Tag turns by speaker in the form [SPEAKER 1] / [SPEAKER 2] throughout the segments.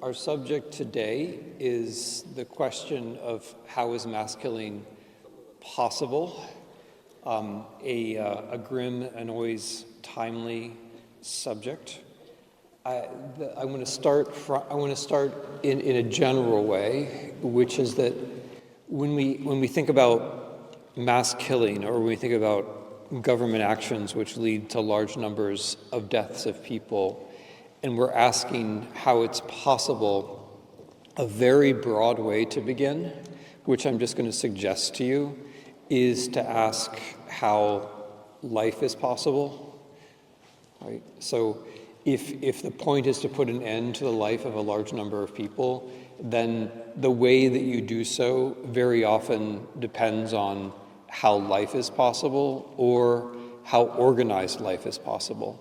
[SPEAKER 1] Our subject today is the question of how is mass killing possible, a grim and always timely subject. I want to start in a general way, which is that when we think about mass killing, or when we think about government actions which lead to large numbers of deaths of people, and we're asking how it's possible, a very broad way to begin, which I'm just going to suggest to you, is to ask how life is possible. Right? So if the point is to put an end to the life of a large number of people, then the way that you do so very often depends on how life is possible or how organized life is possible.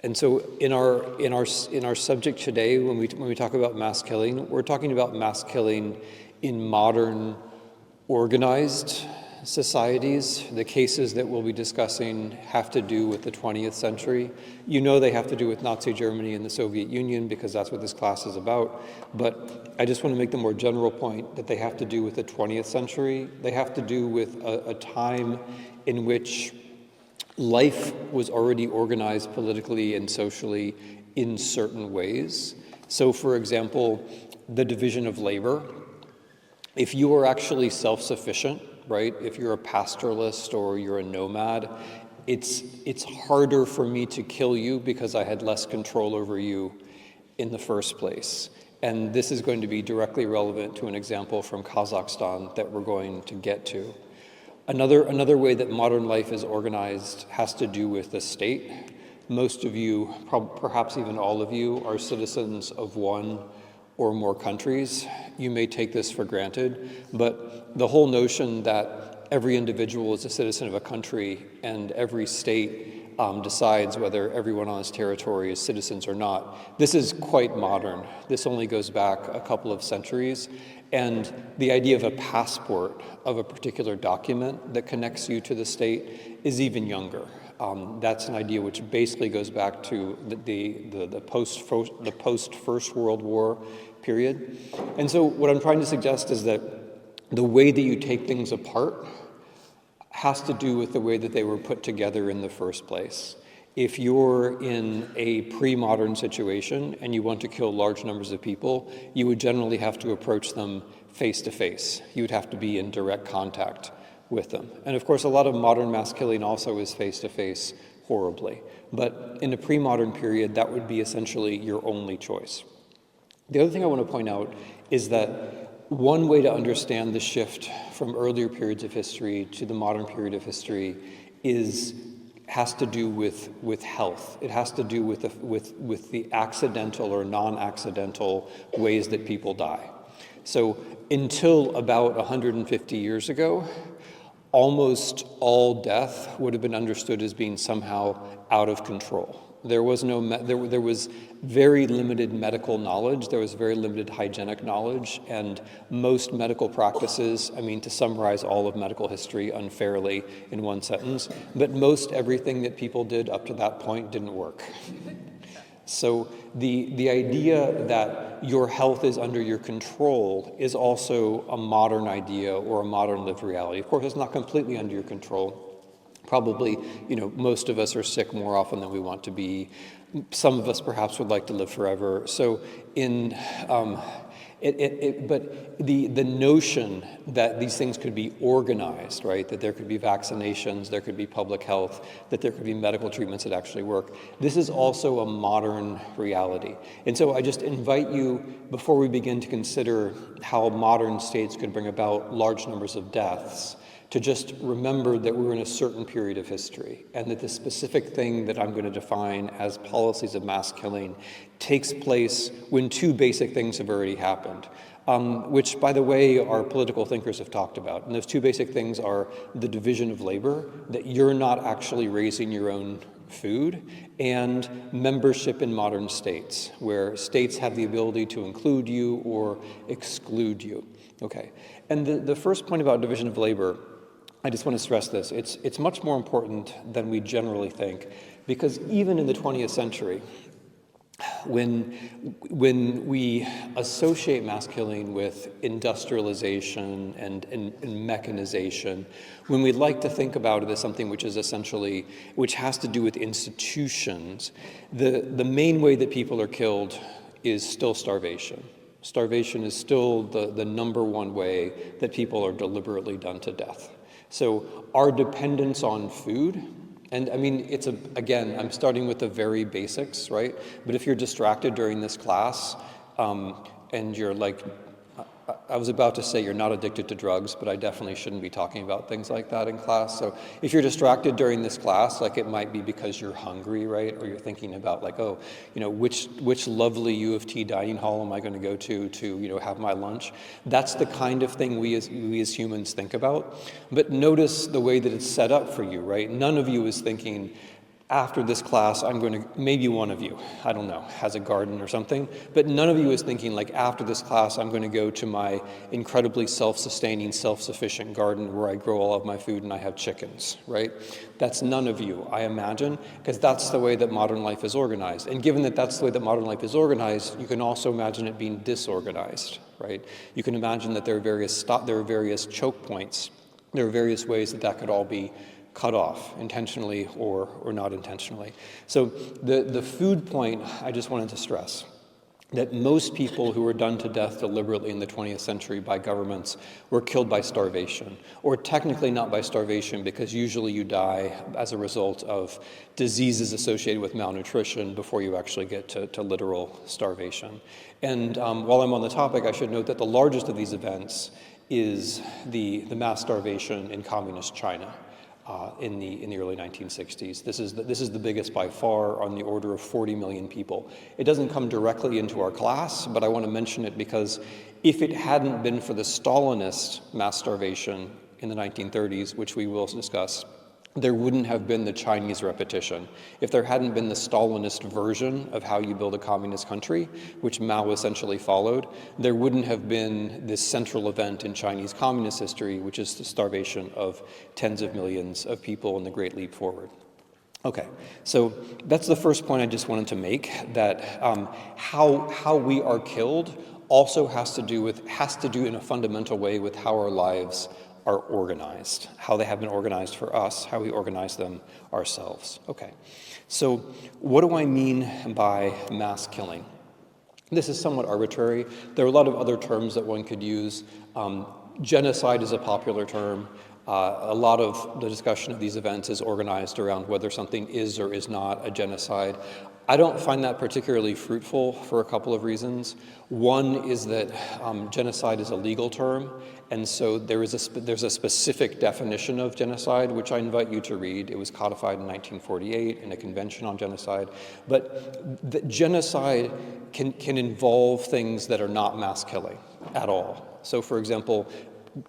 [SPEAKER 1] And so in our subject today, when we talk about mass killing, we're talking about mass killing in modern organized societies. The cases that we'll be discussing have to do with the 20th century. You know they have to do with Nazi Germany and the Soviet Union because that's what this class is about. But I just want to make the more general point that they have to do with the 20th century. They have to do with a time in which life was already organized politically and socially in certain ways. So, for example, the division of labor. If you are actually self-sufficient, right, if you're a pastoralist or you're a nomad, it's harder for me to kill you because I had less control over you in the first place. And this is going to be directly relevant to an example from Kazakhstan that we're going to get to. Another way that modern life is organized has to do with the state. Most of you, perhaps even all of you, are citizens of one or more countries. You may take this for granted, but the whole notion that every individual is a citizen of a country and every state decides whether everyone on its territory is citizens or not, this is quite modern. This only goes back a couple of centuries. And the idea of a passport of a particular document that connects you to the state is even younger. That's an idea which basically goes back to the post First World War period. And so what I'm trying to suggest is that the way that you take things apart has to do with the way that they were put together in the first place. If you're in a pre-modern situation and you want to kill large numbers of people, you would generally have to approach them face to face. You would have to be in direct contact with them. And of course, a lot of modern mass killing also is face to face horribly. But in a pre-modern period, that would be essentially your only choice. The other thing I want to point out is that one way to understand the shift from earlier periods of history to the modern period of history has to do with health. It has to do with the accidental or non-accidental ways that people die. So until about 150 years ago, almost all death would have been understood as being somehow out of control. There was there was very limited medical knowledge, there was very limited hygienic knowledge, and most medical practices, I mean, to summarize all of medical history unfairly in one sentence, but most everything that people did up to that point didn't work. So the idea that your health is under your control is also a modern idea or a modern lived reality. Of course, it's not completely under your control. Probably, most of us are sick more often than we want to be. Some of us perhaps would like to live forever. So but the notion that these things could be organized, right, that there could be vaccinations, there could be public health, that there could be medical treatments that actually work, this is also a modern reality. And so I just invite you, before we begin to consider how modern states could bring about large numbers of deaths, to just remember that we're in a certain period of history and that the specific thing that I'm going to define as policies of mass killing takes place when two basic things have already happened. which, by the way, our political thinkers have talked about. And those two basic things are the division of labor, that you're not actually raising your own food, and membership in modern states, where states have the ability to include you or exclude you. Okay, and the first point about division of labor, I just want to stress this. It's much more important than we generally think, because even in the 20th century, when we associate mass killing with industrialization and mechanization, when we like to think about it as something which is essentially, which has to do with institutions, the main way that people are killed is still starvation. Starvation is still the number one way that people are deliberately done to death. So our dependence on food, and I mean, again, I'm starting with the very basics, right? But if you're distracted during this class, and you're like, I was about to say you're not addicted to drugs, but I definitely shouldn't be talking about things like that in class. So if you're distracted during this class, like it might be because you're hungry, right? Or you're thinking about like, oh, which lovely U of T dining hall am I going to go to have my lunch? That's the kind of thing we as humans think about. But notice the way that it's set up for you, right? None of you is thinking, after this class, I'm going to, maybe one of you, I don't know, has a garden or something, but none of you is thinking like, after this class, I'm going to go to my incredibly self-sustaining, self-sufficient garden where I grow all of my food and I have chickens, right? That's none of you, I imagine, because that's the way that modern life is organized. And given that that's the way that modern life is organized, you can also imagine it being disorganized, right? You can imagine that there are various choke points. There are various ways that could all be cut off, intentionally or not intentionally. So the food point, I just wanted to stress that most people who were done to death deliberately in the 20th century by governments were killed by starvation, or technically not by starvation, because usually you die as a result of diseases associated with malnutrition before you actually get to literal starvation. And while I'm on the topic, I should note that the largest of these events is the mass starvation in communist China. In the early 1960s. This is the biggest by far, on the order of 40 million people. It doesn't come directly into our class, but I want to mention it because if it hadn't been for the Stalinist mass starvation in the 1930s, which we will discuss, there wouldn't have been the Chinese repetition. If there hadn't been the Stalinist version of how you build a communist country, which Mao essentially followed, there wouldn't have been this central event in Chinese communist history, which is the starvation of tens of millions of people in the Great Leap Forward. Okay, so that's the first point I just wanted to make, that how we are killed also has to do in a fundamental way with how our lives are organized, how they have been organized for us, how we organize them ourselves. Okay, so what do I mean by mass killing? This is somewhat arbitrary. There are a lot of other terms that one could use. Genocide is a popular term. A lot of the discussion of these events is organized around whether something is or is not a genocide. I don't find that particularly fruitful for a couple of reasons. One is that genocide is a legal term, and so there's a specific definition of genocide, which I invite you to read. It was codified in 1948 in a convention on genocide. But the genocide can involve things that are not mass killing at all. So, for example,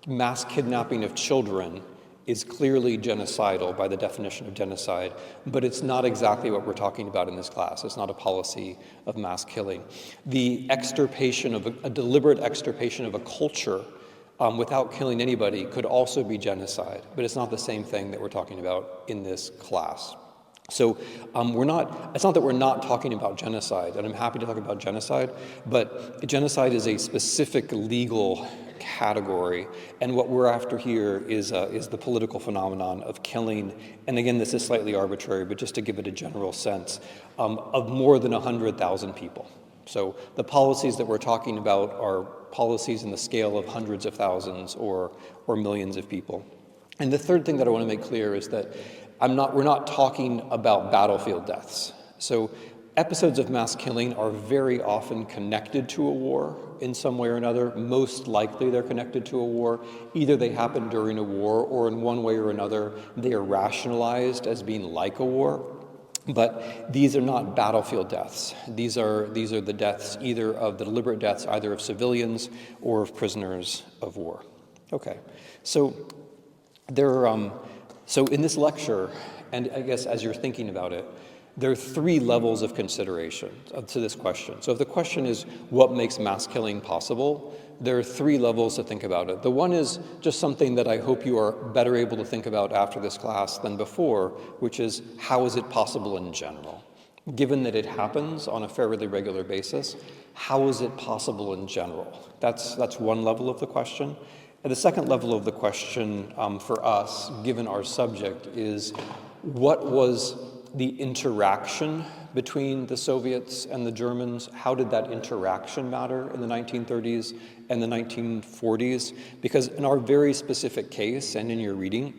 [SPEAKER 1] mass kidnapping of children is clearly genocidal by the definition of genocide, but it's not exactly what we're talking about in this class. It's not a policy of mass killing. The extirpation of a deliberate extirpation of a culture without killing anybody could also be genocide, but it's not the same thing that we're talking about in this class. So it's not that we're not talking about genocide, and I'm happy to talk about genocide, but genocide is a specific legal category, and what we're after here is the political phenomenon of killing, and again, this is slightly arbitrary, but just to give it a general sense, of more than 100,000 people. So the policies that we're talking about are policies in the scale of hundreds of thousands or millions of people. And the third thing that I want to make clear is that we're not talking about battlefield deaths. So episodes of mass killing are very often connected to a war in some way or another. Most likely they're connected to a war. Either they happen during a war, or in one way or another they are rationalized as being like a war. But these are not battlefield deaths. These are the deaths either of the deliberate deaths, either of civilians or of prisoners of war. Okay, so so in this lecture, and I guess as you're thinking about it, there are three levels of consideration to this question. So if the question is what makes mass killing possible, there are three levels to think about it. The one is just something that I hope you are better able to think about after this class than before, which is how is it possible in general? Given that it happens on a fairly regular basis, how is it possible in general? That's one level of the question. And the second level of the question for us, given our subject, is what was the interaction between the Soviets and the Germans? How did that interaction matter in the 1930s and the 1940s? Because in our very specific case, and in your reading,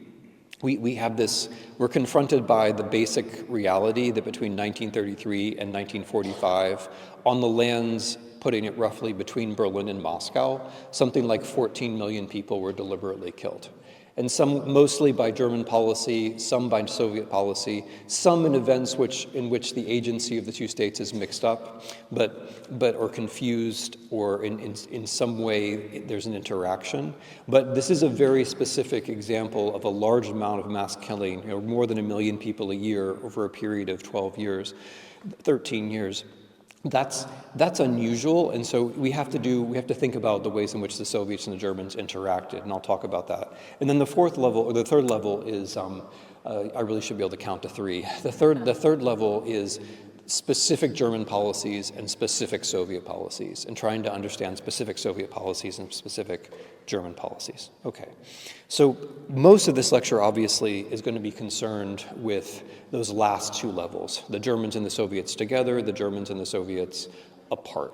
[SPEAKER 1] we're confronted by the basic reality that between 1933 and 1945, on the lands, putting it roughly between Berlin and Moscow, something like 14 million people were deliberately killed. And some mostly by German policy, some by Soviet policy, some in events in which the agency of the two states is mixed up, or confused, or in some way there's an interaction. But this is a very specific example of a large amount of mass killing, more than 1 million people a year over a period of 13 years. That's unusual, and so we have to think about the ways in which the Soviets and the Germans interacted, and I'll talk about that. And then the third level is I really should be able to count to three. The third level is specific German policies and specific Soviet policies, and trying to understand specific Soviet policies and specific German policies. Okay, so most of this lecture obviously is going to be concerned with those last two levels, the Germans and the Soviets together, the Germans and the Soviets apart.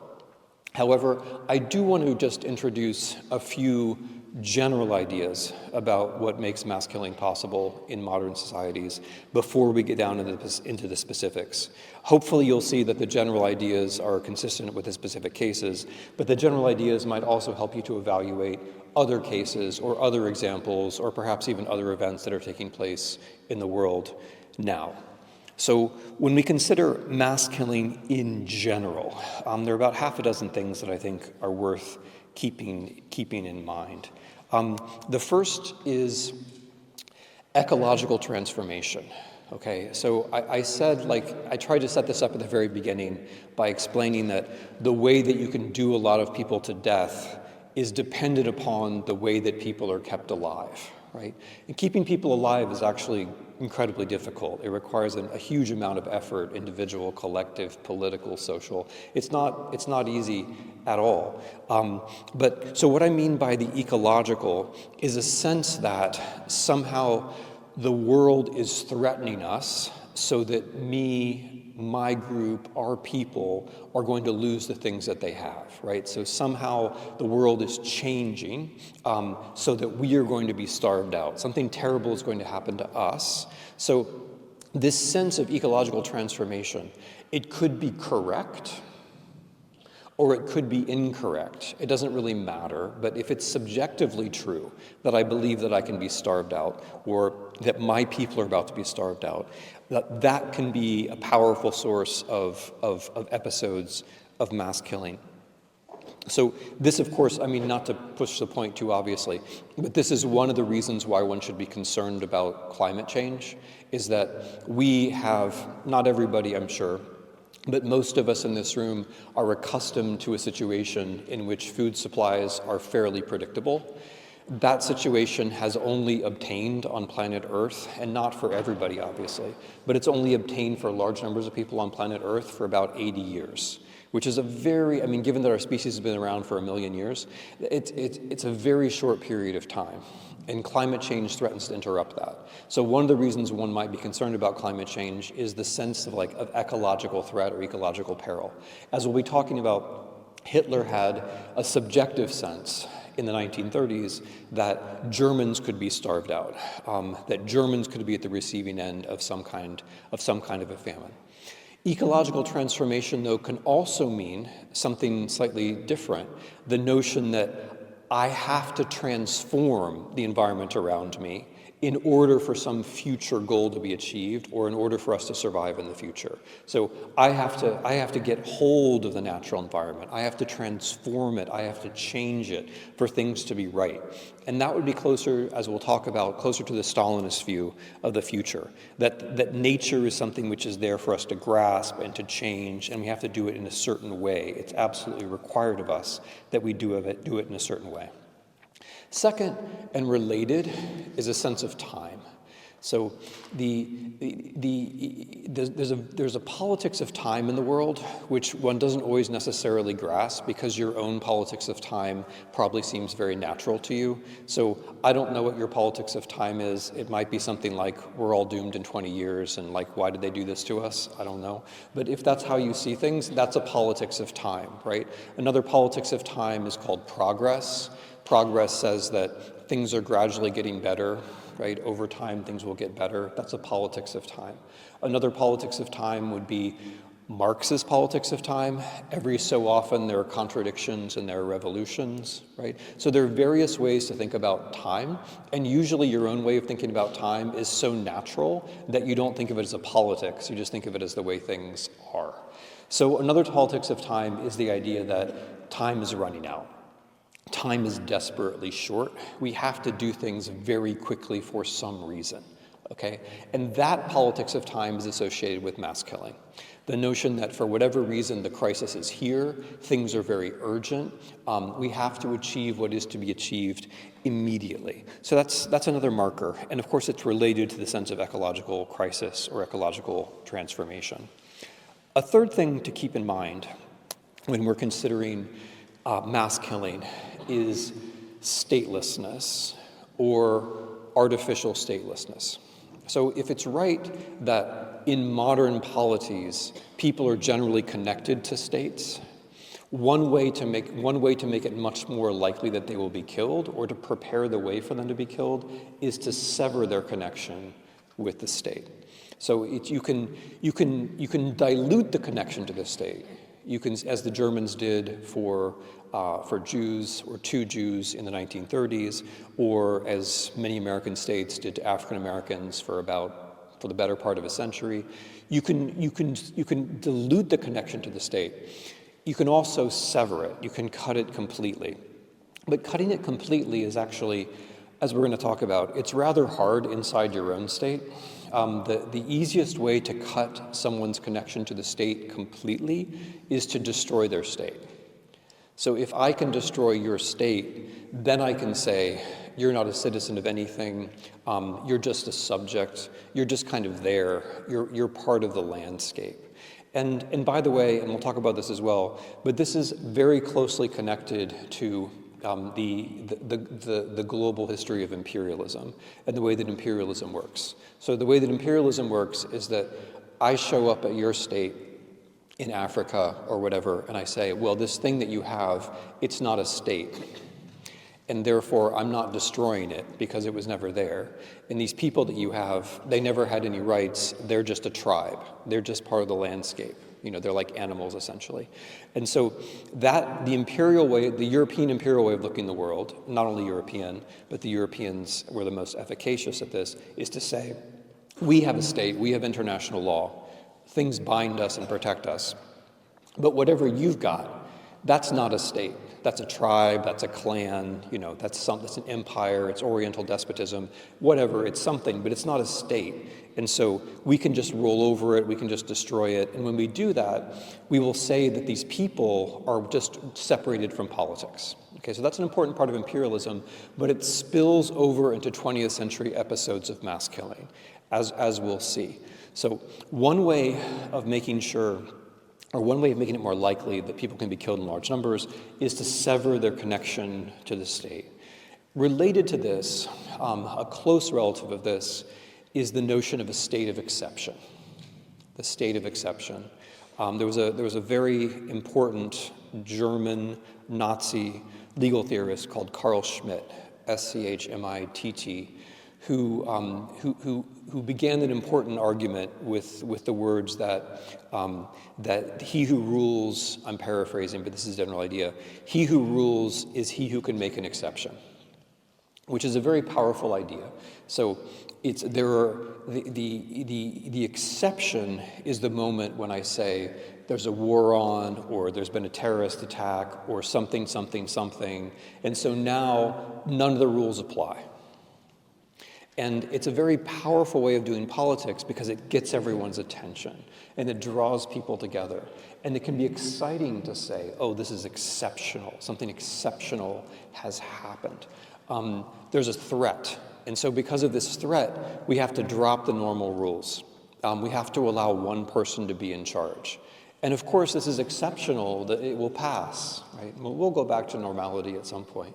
[SPEAKER 1] However, I do want to just introduce a few general ideas about what makes mass killing possible in modern societies before we get down into the specifics. Hopefully you'll see that the general ideas are consistent with the specific cases, but the general ideas might also help you to evaluate other cases or other examples or perhaps even other events that are taking place in the world now. So when we consider mass killing in general, there are about half a dozen things that I think are worth keeping in mind. The first is ecological transformation. Okay, so I tried to set this up at the very beginning by explaining that the way that you can do a lot of people to death is dependent upon the way that people are kept alive, right? And keeping people alive is actually incredibly difficult. It requires a huge amount of effort, individual, collective, political, social. It's not easy at all. So what I mean by the ecological is a sense that somehow the world is threatening us so that my group, our people are going to lose the things that they have, right? So somehow the world is changing so that we are going to be starved out. Something terrible is going to happen to us. So this sense of ecological transformation, it could be correct or it could be incorrect. It doesn't really matter, but if it's subjectively true that I believe that I can be starved out or that my people are about to be starved out, that can be a powerful source of episodes of mass killing. So this, of course, I mean, not to push the point too obviously, but this is one of the reasons why one should be concerned about climate change, is that we have, not everybody, I'm sure, but most of us in this room are accustomed to a situation in which food supplies are fairly predictable. That situation has only obtained on planet Earth, and not for everybody, obviously, but it's only obtained for large numbers of people on planet Earth for about 80 years, which is given that our species has been around for 1 million years, it's a very short period of time, and climate change threatens to interrupt that. So one of the reasons one might be concerned about climate change is the sense of ecological threat or ecological peril. As we'll be talking about, Hitler had a subjective sense in the 1930s that Germans could be starved out, that Germans could be at the receiving end of some kind of a famine. Ecological transformation, though, can also mean something slightly different, the notion that I have to transform the environment around me in order for some future goal to be achieved or in order for us to survive in the future. So I have to get hold of the natural environment. I have to transform it. I have to change it for things to be right. And that would be closer, as we'll talk about, closer to the Stalinist view of the future, that nature is something which is there for us to grasp and to change, and we have to do it in a certain way. It's absolutely required of us that we do it in a certain way. Second, and related, is a sense of time. So there's a politics of time in the world which one doesn't always necessarily grasp because your own politics of time probably seems very natural to you. So I don't know what your politics of time is. It might be something like we're all doomed in 20 years and like why did they do this to us? I don't know. But if that's how you see things, that's a politics of time, right? Another politics of time is called progress. Progress says that things are gradually getting better, right? Over time, things will get better. That's a politics of time. Another politics of time would be Marx's politics of time. Every so often, there are contradictions and there are revolutions, right? So there are various ways to think about time, and usually your own way of thinking about time is so natural that you don't think of it as a politics, you just think of it as the way things are. So another politics of time is the idea that time is running out. Time is desperately short. We have to do things very quickly for some reason, okay? And that politics of time is associated with mass killing. The notion that for whatever reason the crisis is here, things are very urgent, we have to achieve what is to be achieved immediately. So that's another marker. And of course it's related to the sense of ecological crisis or ecological transformation. A third thing to keep in mind when we're considering mass killing is statelessness or artificial statelessness. So if it's right that in modern polities people are generally connected to states, one way to make it much more likely that they will be killed or to prepare the way for them to be killed is to sever their connection with the state. So you can dilute the connection to the state. You can, as the Germans did for Jews or to Jews in the 1930s, or as many American states did to African Americans for the better part of a century. You can dilute the connection to the state. You can also sever it. You can cut it completely. But cutting it completely is actually, as we're going to talk about, it's rather hard inside your own state. The easiest way to cut someone's connection to the state completely is to destroy their state. So if I can destroy your state, then I can say, you're not a citizen of anything, you're just a subject, you're just kind of there, you're part of the landscape. And by the way, and we'll talk about this as well, but this is very closely connected to the global history of imperialism and the way that imperialism works. So the way that imperialism works is that I show up at your state in Africa or whatever, and I say, well, this thing that you have, it's not a state. And therefore, I'm not destroying it because it was never there. And these people that you have, they never had any rights. They're just a tribe. They're just part of the landscape. You know, they're like animals, essentially. And so that, the imperial way, the European imperial way of looking at the world, not only European, but the Europeans were the most efficacious at this, is to say, we have a state, we have international law, things bind us and protect us. But whatever you've got, that's not a state. That's a tribe, that's a clan, you know, that's an empire, it's Oriental despotism, whatever, it's something, but it's not a state. And so we can just roll over it, we can just destroy it. And when we do that, we will say that these people are just separated from politics. Okay, so that's an important part of imperialism, but it spills over into 20th century episodes of mass killing, as we'll see. So one way of making sure, or one way of making it more likely that people can be killed in large numbers is to sever their connection to the state. Related to this, a close relative of this is the notion of a state of exception. The state of exception. There was a very important German Nazi legal theorist called Carl Schmitt, Schmitt, who began an important argument with the words that he who rules, I'm paraphrasing, but this is the general idea, he who rules is he who can make an exception. which is a very powerful idea. So the exception is the moment when I say there's a war on, or there's been a terrorist attack, or something, something, something, and so now none of the rules apply. And it's a very powerful way of doing politics because it gets everyone's attention and it draws people together. And it can be exciting to say, oh, this is exceptional. Something exceptional has happened. There's a threat. And so because of this threat, we have to drop the normal rules. We have to allow one person to be in charge. And of course, this is exceptional, that it will pass, right? We'll go back to normality at some point,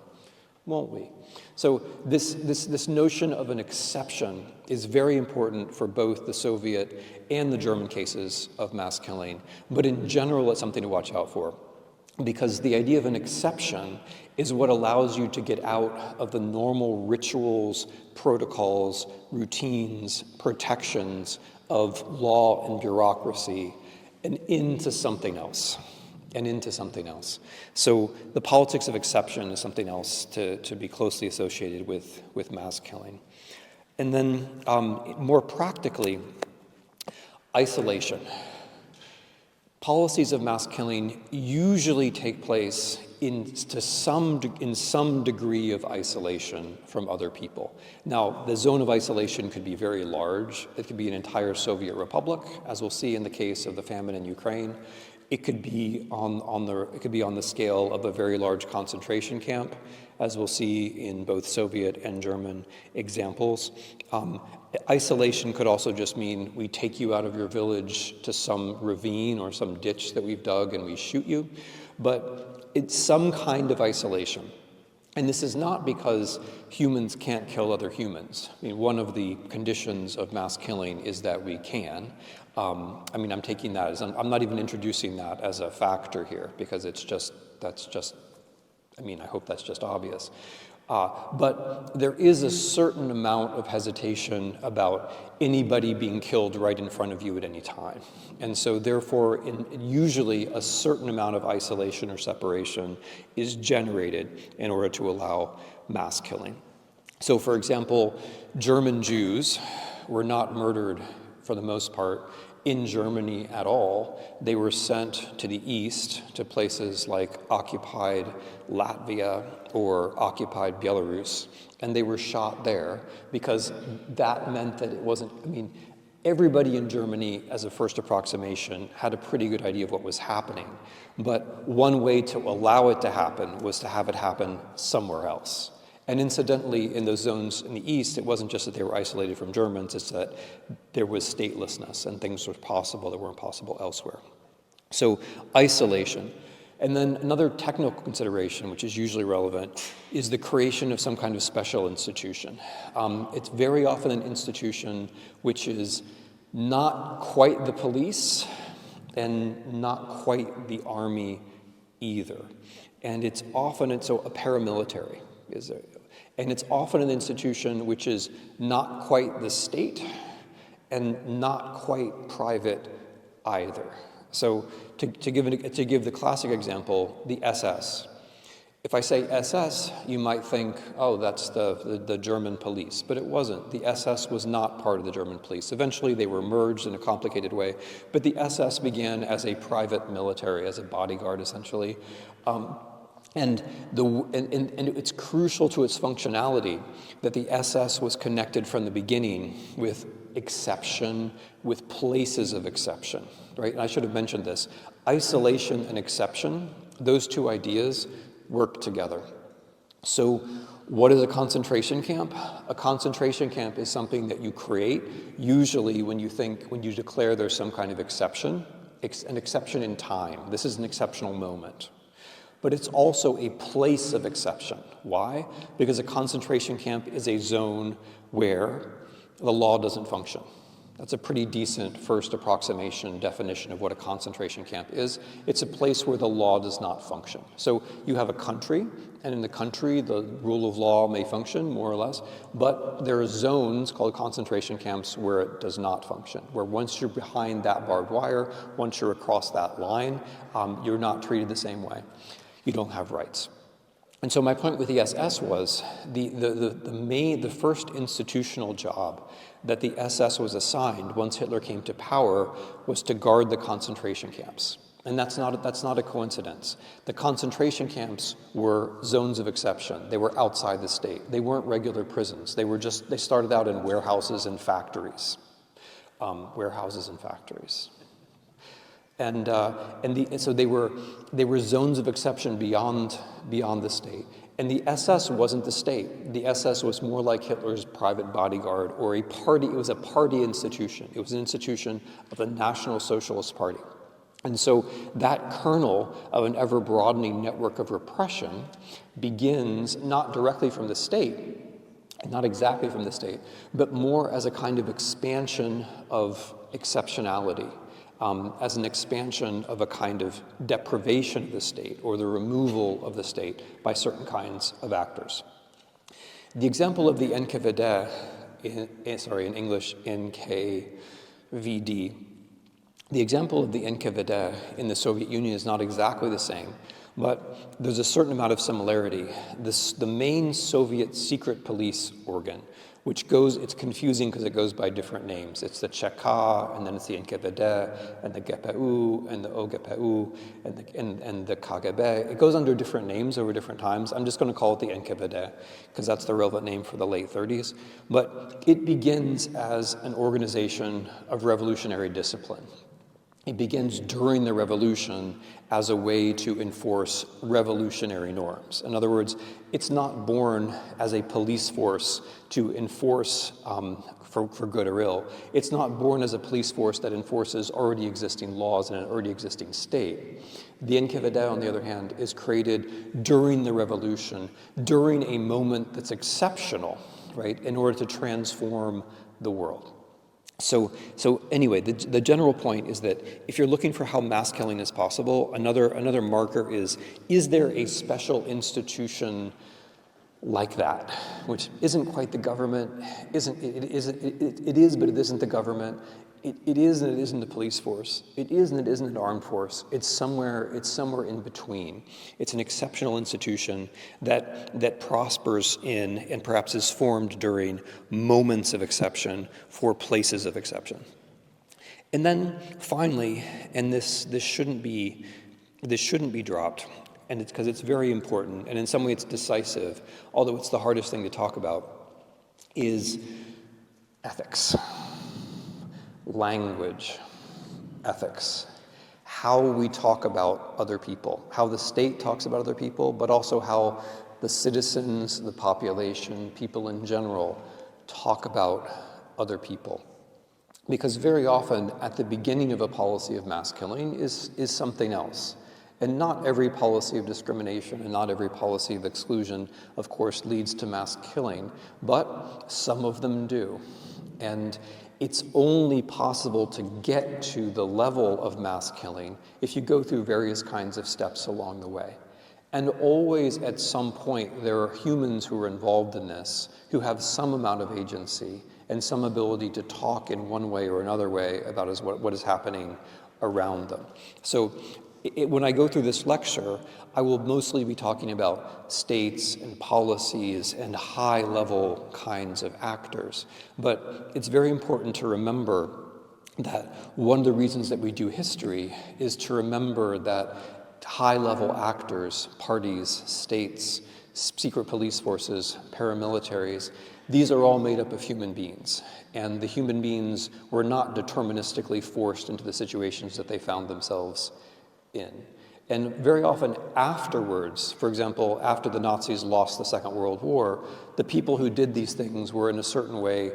[SPEAKER 1] won't we? So this notion of an exception is very important for both the Soviet and the German cases of mass killing. But in general, it's something to watch out for, because the idea of an exception is what allows you to get out of the normal rituals, protocols, routines, protections of law and bureaucracy and into something else. So the politics of exception is something else to be closely associated with mass killing. And then more practically, isolation. Policies of mass killing usually take place in some degree of isolation from other people. Now, the zone of isolation could be very large. It could be an entire Soviet republic, as we'll see in the case of the famine in Ukraine. It could be on the scale of a very large concentration camp, as we'll see in both Soviet and German examples. Isolation could also just mean we take you out of your village to some ravine or some ditch that we've dug and we shoot you. But it's some kind of isolation. And this is not because humans can't kill other humans. I mean, one of the conditions of mass killing is that we can. I'm taking that as, I'm not even introducing that as a factor here, because I hope that's just obvious. But there is a certain amount of hesitation about anybody being killed right in front of you at any time. And so therefore, usually a certain amount of isolation or separation is generated in order to allow mass killing. So for example, German Jews were not murdered for the most part in Germany at all. They were sent to the east, to places like occupied Latvia or occupied Belarus, and they were shot there because that meant that it wasn't, everybody in Germany, as a first approximation, had a pretty good idea of what was happening. But one way to allow it to happen was to have it happen somewhere else. And incidentally, in those zones in the east, it wasn't just that they were isolated from Germans, it's that there was statelessness and things were possible that weren't possible elsewhere. So isolation. And then another technical consideration, which is usually relevant, is the creation of some kind of special institution. It's very often an institution which is not quite the police and not quite the army either. And it's often a paramilitary. And it's often an institution which is not quite the state and not quite private either. So to give the classic example, the SS. If I say SS, you might think, oh, that's the German police, but it wasn't. The SS was not part of the German police. Eventually they were merged in a complicated way, but the SS began as a private military, as a bodyguard essentially. And it's crucial to its functionality that the SS was connected from the beginning with exception, with places of exception, right? And I should have mentioned this. Isolation and exception, those two ideas work together. So what is a concentration camp? A concentration camp is something that you create, usually when you declare there's some kind of exception, an exception in time. This is an exceptional moment. But it's also a place of exception. Why? Because a concentration camp is a zone where the law doesn't function. That's a pretty decent first approximation definition of what a concentration camp is. It's a place where the law does not function. So you have a country, and in the country, the rule of law may function, more or less, but there are zones called concentration camps where it does not function, where once you're behind that barbed wire, once you're across that line, you're not treated the same way. You don't have rights. And so my point with the SS was the first institutional job that the SS was assigned once Hitler came to power was to guard the concentration camps. And that's not a coincidence. The concentration camps were zones of exception. They were outside the state. They weren't regular prisons. They started out in warehouses and factories. So they were zones of exception beyond the state. And the SS wasn't the state. The SS was more like Hitler's private bodyguard or a party. It was a party institution. It was an institution of the National Socialist Party. And so that kernel of an ever-broadening network of repression begins not directly from the state, not exactly from the state, but more as a kind of expansion of exceptionality, as an expansion of a kind of deprivation of the state or the removal of the state by certain kinds of actors. The example of the NKVD, in English, NKVD, the example of the NKVD in the Soviet Union is not exactly the same, but there's a certain amount of similarity. The main Soviet secret police organ, it's confusing because it goes by different names. It's the CHK, and then it's the NKVD, and the GPU, and the OGPU, and the KGB. It goes under different names over different times. I'm just going to call it the NKVD because that's the relevant name for the late 30s. But it begins as an organization of revolutionary discipline. It begins during the revolution as a way to enforce revolutionary norms. In other words, it's not born as a police force to enforce for good or ill. It's not born as a police force that enforces already existing laws in an already existing state. The NKVD, on the other hand, is created during the revolution, during a moment that's exceptional, right, in order to transform the world. So anyway, the general point is that if you're looking for how mass killing is possible, another marker is there a special institution like that, which isn't quite the government, it is, but it isn't the government. It is and it isn't the police force. It is and it isn't an armed force. It's somewhere in between. It's an exceptional institution that prospers in and perhaps is formed during moments of exception for places of exception. And then finally, and this shouldn't be dropped, and it's because it's very important, and in some way it's decisive, although it's the hardest thing to talk about, is ethics. Language, ethics, how we talk about other people, how the state talks about other people, but also how the citizens, the population, people in general talk about other people. Because very often at the beginning of a policy of mass killing is something else. And not every policy of discrimination and not every policy of exclusion, of course, leads to mass killing, but some of them do. And it's only possible to get to the level of mass killing if you go through various kinds of steps along the way. And always at some point, there are humans who are involved in this, who have some amount of agency and some ability to talk in one way or another way about what is happening around them. So when I go through this lecture, I will mostly be talking about states and policies and high-level kinds of actors. But it's very important to remember that one of the reasons that we do history is to remember that high-level actors, parties, states, secret police forces, paramilitaries, these are all made up of human beings. And the human beings were not deterministically forced into the situations that they found themselves in. And very often afterwards, for example, after the Nazis lost the Second World War, the people who did these things were in a certain way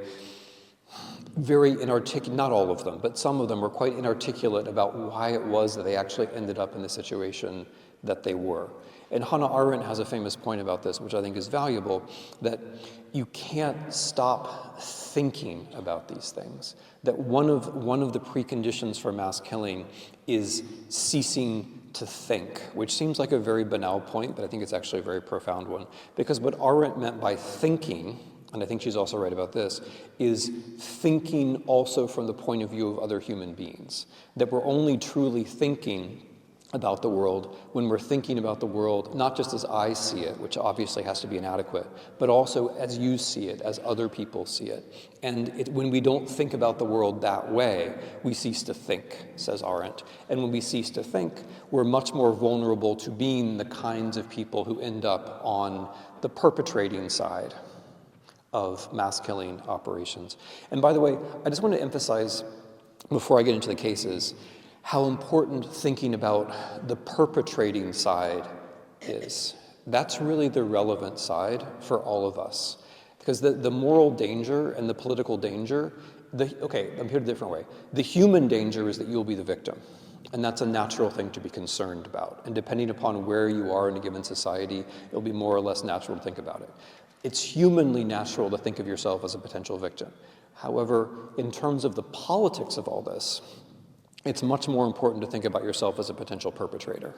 [SPEAKER 1] very inarticulate, not all of them, but some of them were quite inarticulate about why it was that they actually ended up in the situation that they were. And Hannah Arendt has a famous point about this, which I think is valuable, that you can't stop thinking about these things. That one of the preconditions for mass killing is ceasing to think, which seems like a very banal point, but I think it's actually a very profound one. Because what Arendt meant by thinking, and I think she's also right about this, is thinking also from the point of view of other human beings. That we're only truly thinking about the world, when we're thinking about the world, not just as I see it, which obviously has to be inadequate, but also as you see it, as other people see it. And when we don't think about the world that way, we cease to think, says Arendt. And when we cease to think, we're much more vulnerable to being the kinds of people who end up on the perpetrating side of mass killing operations. And by the way, I just want to emphasize, before I get into the cases, how important thinking about the perpetrating side is. That's really the relevant side for all of us. Because the moral danger and the political danger, okay, I'm here a different way. The human danger is that you'll be the victim. And that's a natural thing to be concerned about. And depending upon where you are in a given society, it'll be more or less natural to think about it. It's humanly natural to think of yourself as a potential victim. However, in terms of the politics of all this, it's much more important to think about yourself as a potential perpetrator.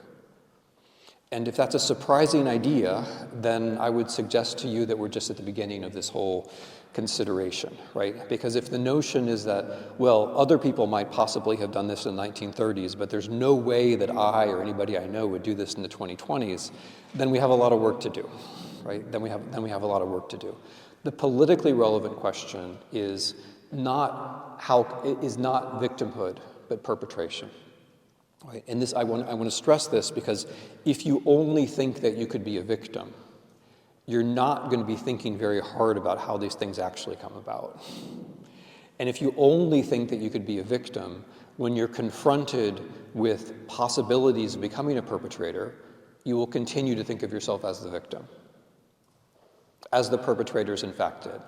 [SPEAKER 1] And if that's a surprising idea, then I would suggest to you that we're just at the beginning of this whole consideration, right? Because if the notion is that, well, other people might possibly have done this in the 1930s, but there's no way that I or anybody I know would do this in the 2020s, then we have a lot of work to do, right? Then we have a lot of work to do. The politically relevant question is not victimhood, but perpetration. Right? And I want to stress this because if you only think that you could be a victim, you're not going to be thinking very hard about how these things actually come about. And if you only think that you could be a victim, when you're confronted with possibilities of becoming a perpetrator, you will continue to think of yourself as the victim, as the perpetrators in fact did.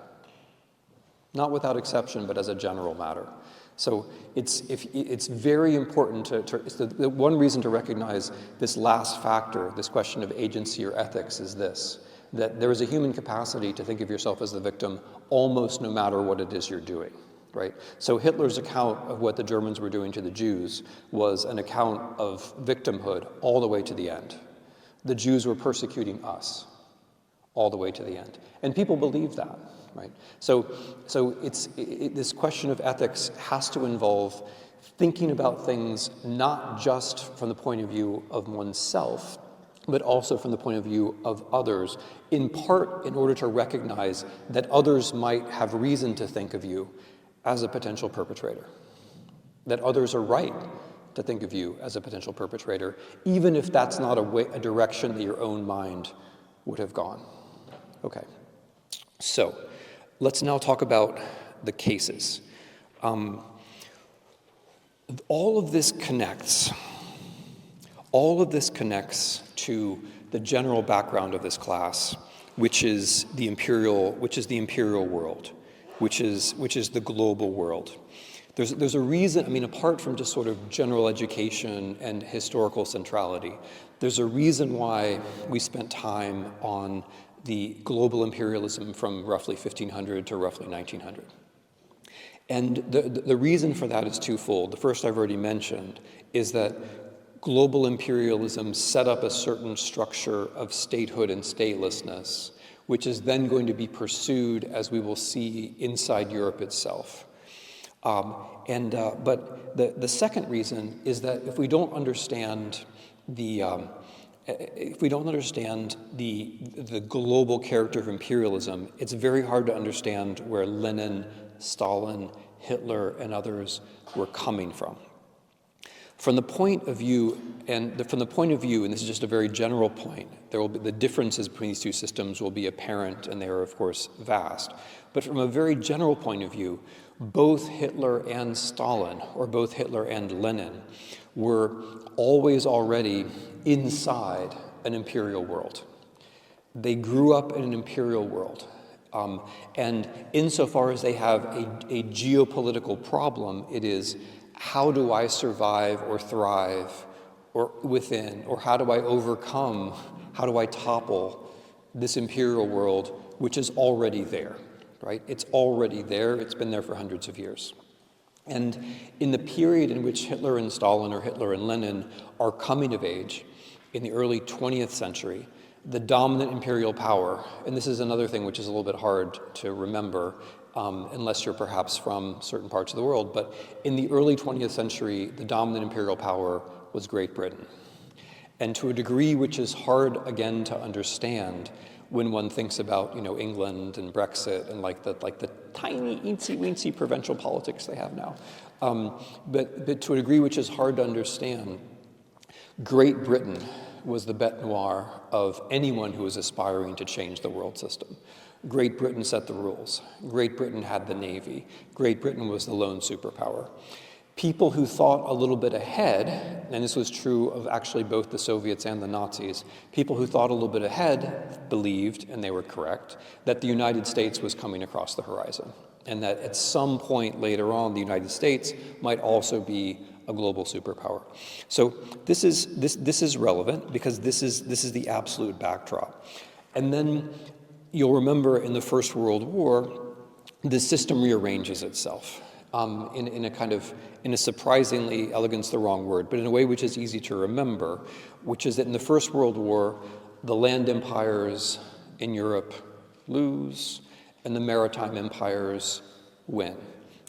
[SPEAKER 1] Not without exception, but as a general matter. So it's very important it's the one reason to recognize this last factor, this question of agency or ethics, is this, that there is a human capacity to think of yourself as the victim almost no matter what it is you're doing, right? So Hitler's account of what the Germans were doing to the Jews was an account of victimhood all the way to the end. The Jews were persecuting us all the way to the end. And people believe that. Right. So this question of ethics has to involve thinking about things not just from the point of view of oneself, but also from the point of view of others, in part in order to recognize that others might have reason to think of you as a potential perpetrator, that others are right to think of you as a potential perpetrator, even if that's not a direction that your own mind would have gone. Okay. So let's now talk about the cases. All of this connects to the general background of this class, which is the imperial world, which is the global world. There's a reason, I mean, apart from just sort of general education and historical centrality, there's a reason why we spent time on the global imperialism from roughly 1500 to roughly 1900. And the reason for that is twofold. The first I've already mentioned is that global imperialism set up a certain structure of statehood and statelessness, which is then going to be pursued, as we will see, inside Europe itself. But the second reason is that if we don't understand the global character of imperialism, it's very hard to understand where Lenin, Stalin, Hitler, and others were coming from. From the point of view, and this is just a very general point, there will be the differences between these two systems will be apparent, and they are, of course, vast. But from a very general point of view, both Hitler and Stalin, or both Hitler and Lenin, were always already inside an imperial world. They grew up in an imperial world. And insofar as they have a geopolitical problem, it is, how do I survive or thrive or within, or how do I overcome, how do I topple this imperial world, which is already there, right? It's already there. It's been there for hundreds of years. And in the period in which Hitler and Stalin, or Hitler and Lenin, are coming of age, in the early 20th century, the dominant imperial power, and this is another thing which is a little bit hard to remember, unless you're perhaps from certain parts of the world, but in the early 20th century, the dominant imperial power was Great Britain. and to a degree which is hard, again, to understand when one thinks about, England and Brexit and like the tiny, eensy-weensy provincial politics they have now. But to a degree which is hard to understand, Great Britain was the bête noire of anyone who was aspiring to change the world system. Great Britain set the rules. Great Britain had the Navy. Great Britain was the lone superpower. People who thought a little bit ahead, and this was true of actually both the Soviets and the Nazis, people who thought a little bit ahead believed, and they were correct, that the United States was coming across the horizon, and that at some point later on, the United States might also be a global superpower. So this is relevant because this is the absolute backdrop. And then you'll remember in the First World War, the system rearranges itself. In a surprisingly, elegant's the wrong word, but in a way which is easy to remember, which is that in the First World War, the land empires in Europe lose, and the maritime empires win.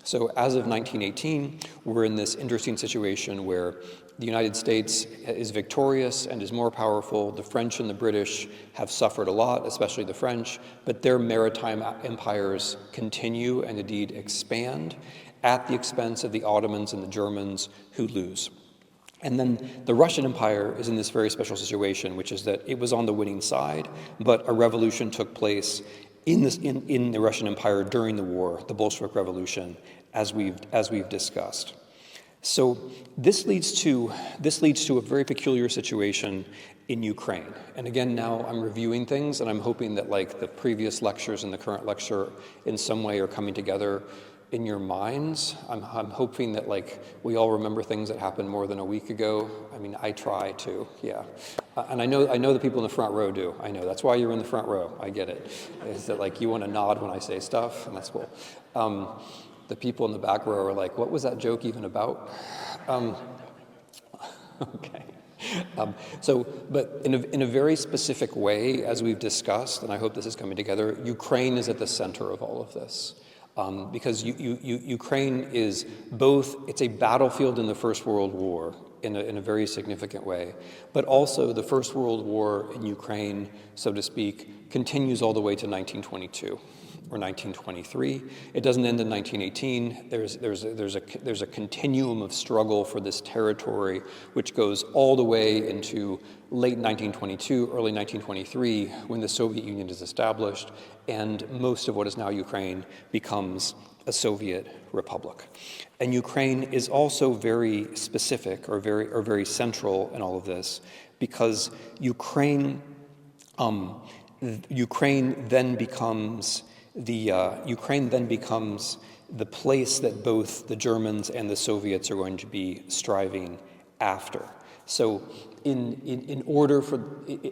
[SPEAKER 1] So as of 1918, we're in this interesting situation where the United States is victorious and is more powerful. The French and the British have suffered a lot, especially the French, but their maritime empires continue and indeed expand at the expense of the Ottomans and the Germans, who lose. And then the Russian Empire is in this very special situation, which is that it was on the winning side, but a revolution took place in the Russian Empire during the war, the Bolshevik Revolution, as we've discussed. So this leads to a very peculiar situation in Ukraine. And again, now I'm reviewing things, and I'm hoping that like the previous lectures and the current lecture in some way are coming together in your minds. I'm hoping that like we all remember things that happened more than a week ago. I mean, I try to, yeah. And I know the people in the front row do. I know, that's why you're in the front row. I get it. Is that like you want to nod when I say stuff, and that's cool. The people in the back row are like, what was that joke even about? Okay. But in a very specific way, as we've discussed, and I hope this is coming together, Ukraine is at the center of all of this. Because Ukraine is both, it's a battlefield in the First World War in a very significant way, but also the First World War in Ukraine, so to speak, continues all the way to 1922. Or 1923. It doesn't end in 1918. There's a continuum of struggle for this territory, which goes all the way into late 1922, early 1923, when the Soviet Union is established, and most of what is now Ukraine becomes a Soviet republic. And Ukraine is also very specific or very central in all of this, because Ukraine then becomes the place that both the Germans and the Soviets are going to be striving after. So in order for,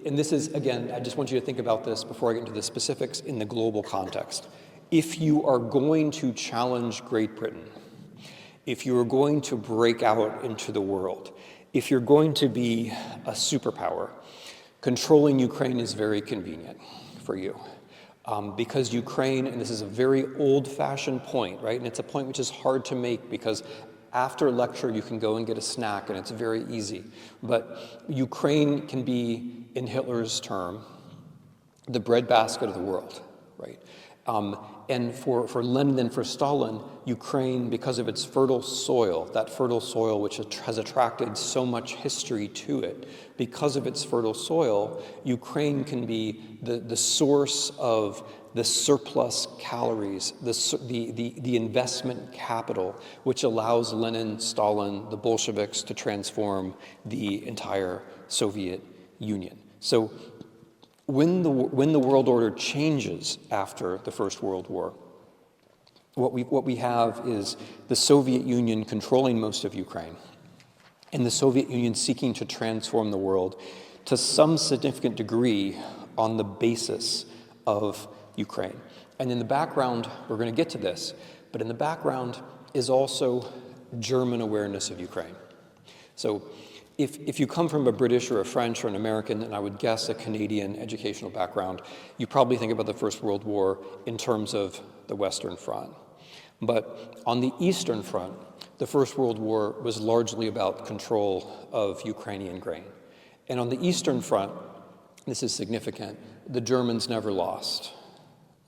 [SPEAKER 1] and this is, again, I just want you to think about this before I get into the specifics in the global context. If you are going to challenge Great Britain, if you are going to break out into the world, if you're going to be a superpower, controlling Ukraine is very convenient for you. Because Ukraine, and this is a very old-fashioned point, right? And it's a point which is hard to make because after lecture you can go and get a snack and it's very easy. But Ukraine can be, in Hitler's term, the breadbasket of the world, right? And for Lenin and for Stalin, Ukraine, because of its fertile soil, that fertile soil which has attracted so much history to it, because of its fertile soil, Ukraine can be the source of the surplus calories, the investment capital, which allows Lenin, Stalin, the Bolsheviks to transform the entire Soviet Union. So when the world order changes after the First World War, what we have is the Soviet Union controlling most of Ukraine, and the Soviet Union seeking to transform the world to some significant degree on the basis of Ukraine. And in the background, we're going to get to this, but in the background is also German awareness of Ukraine. So if you come from a British or a French or an American, and I would guess a Canadian educational background, you probably think about the First World War in terms of the Western Front. But on the Eastern Front, the First World War was largely about control of Ukrainian grain. And on the Eastern Front, this is significant, the Germans never lost.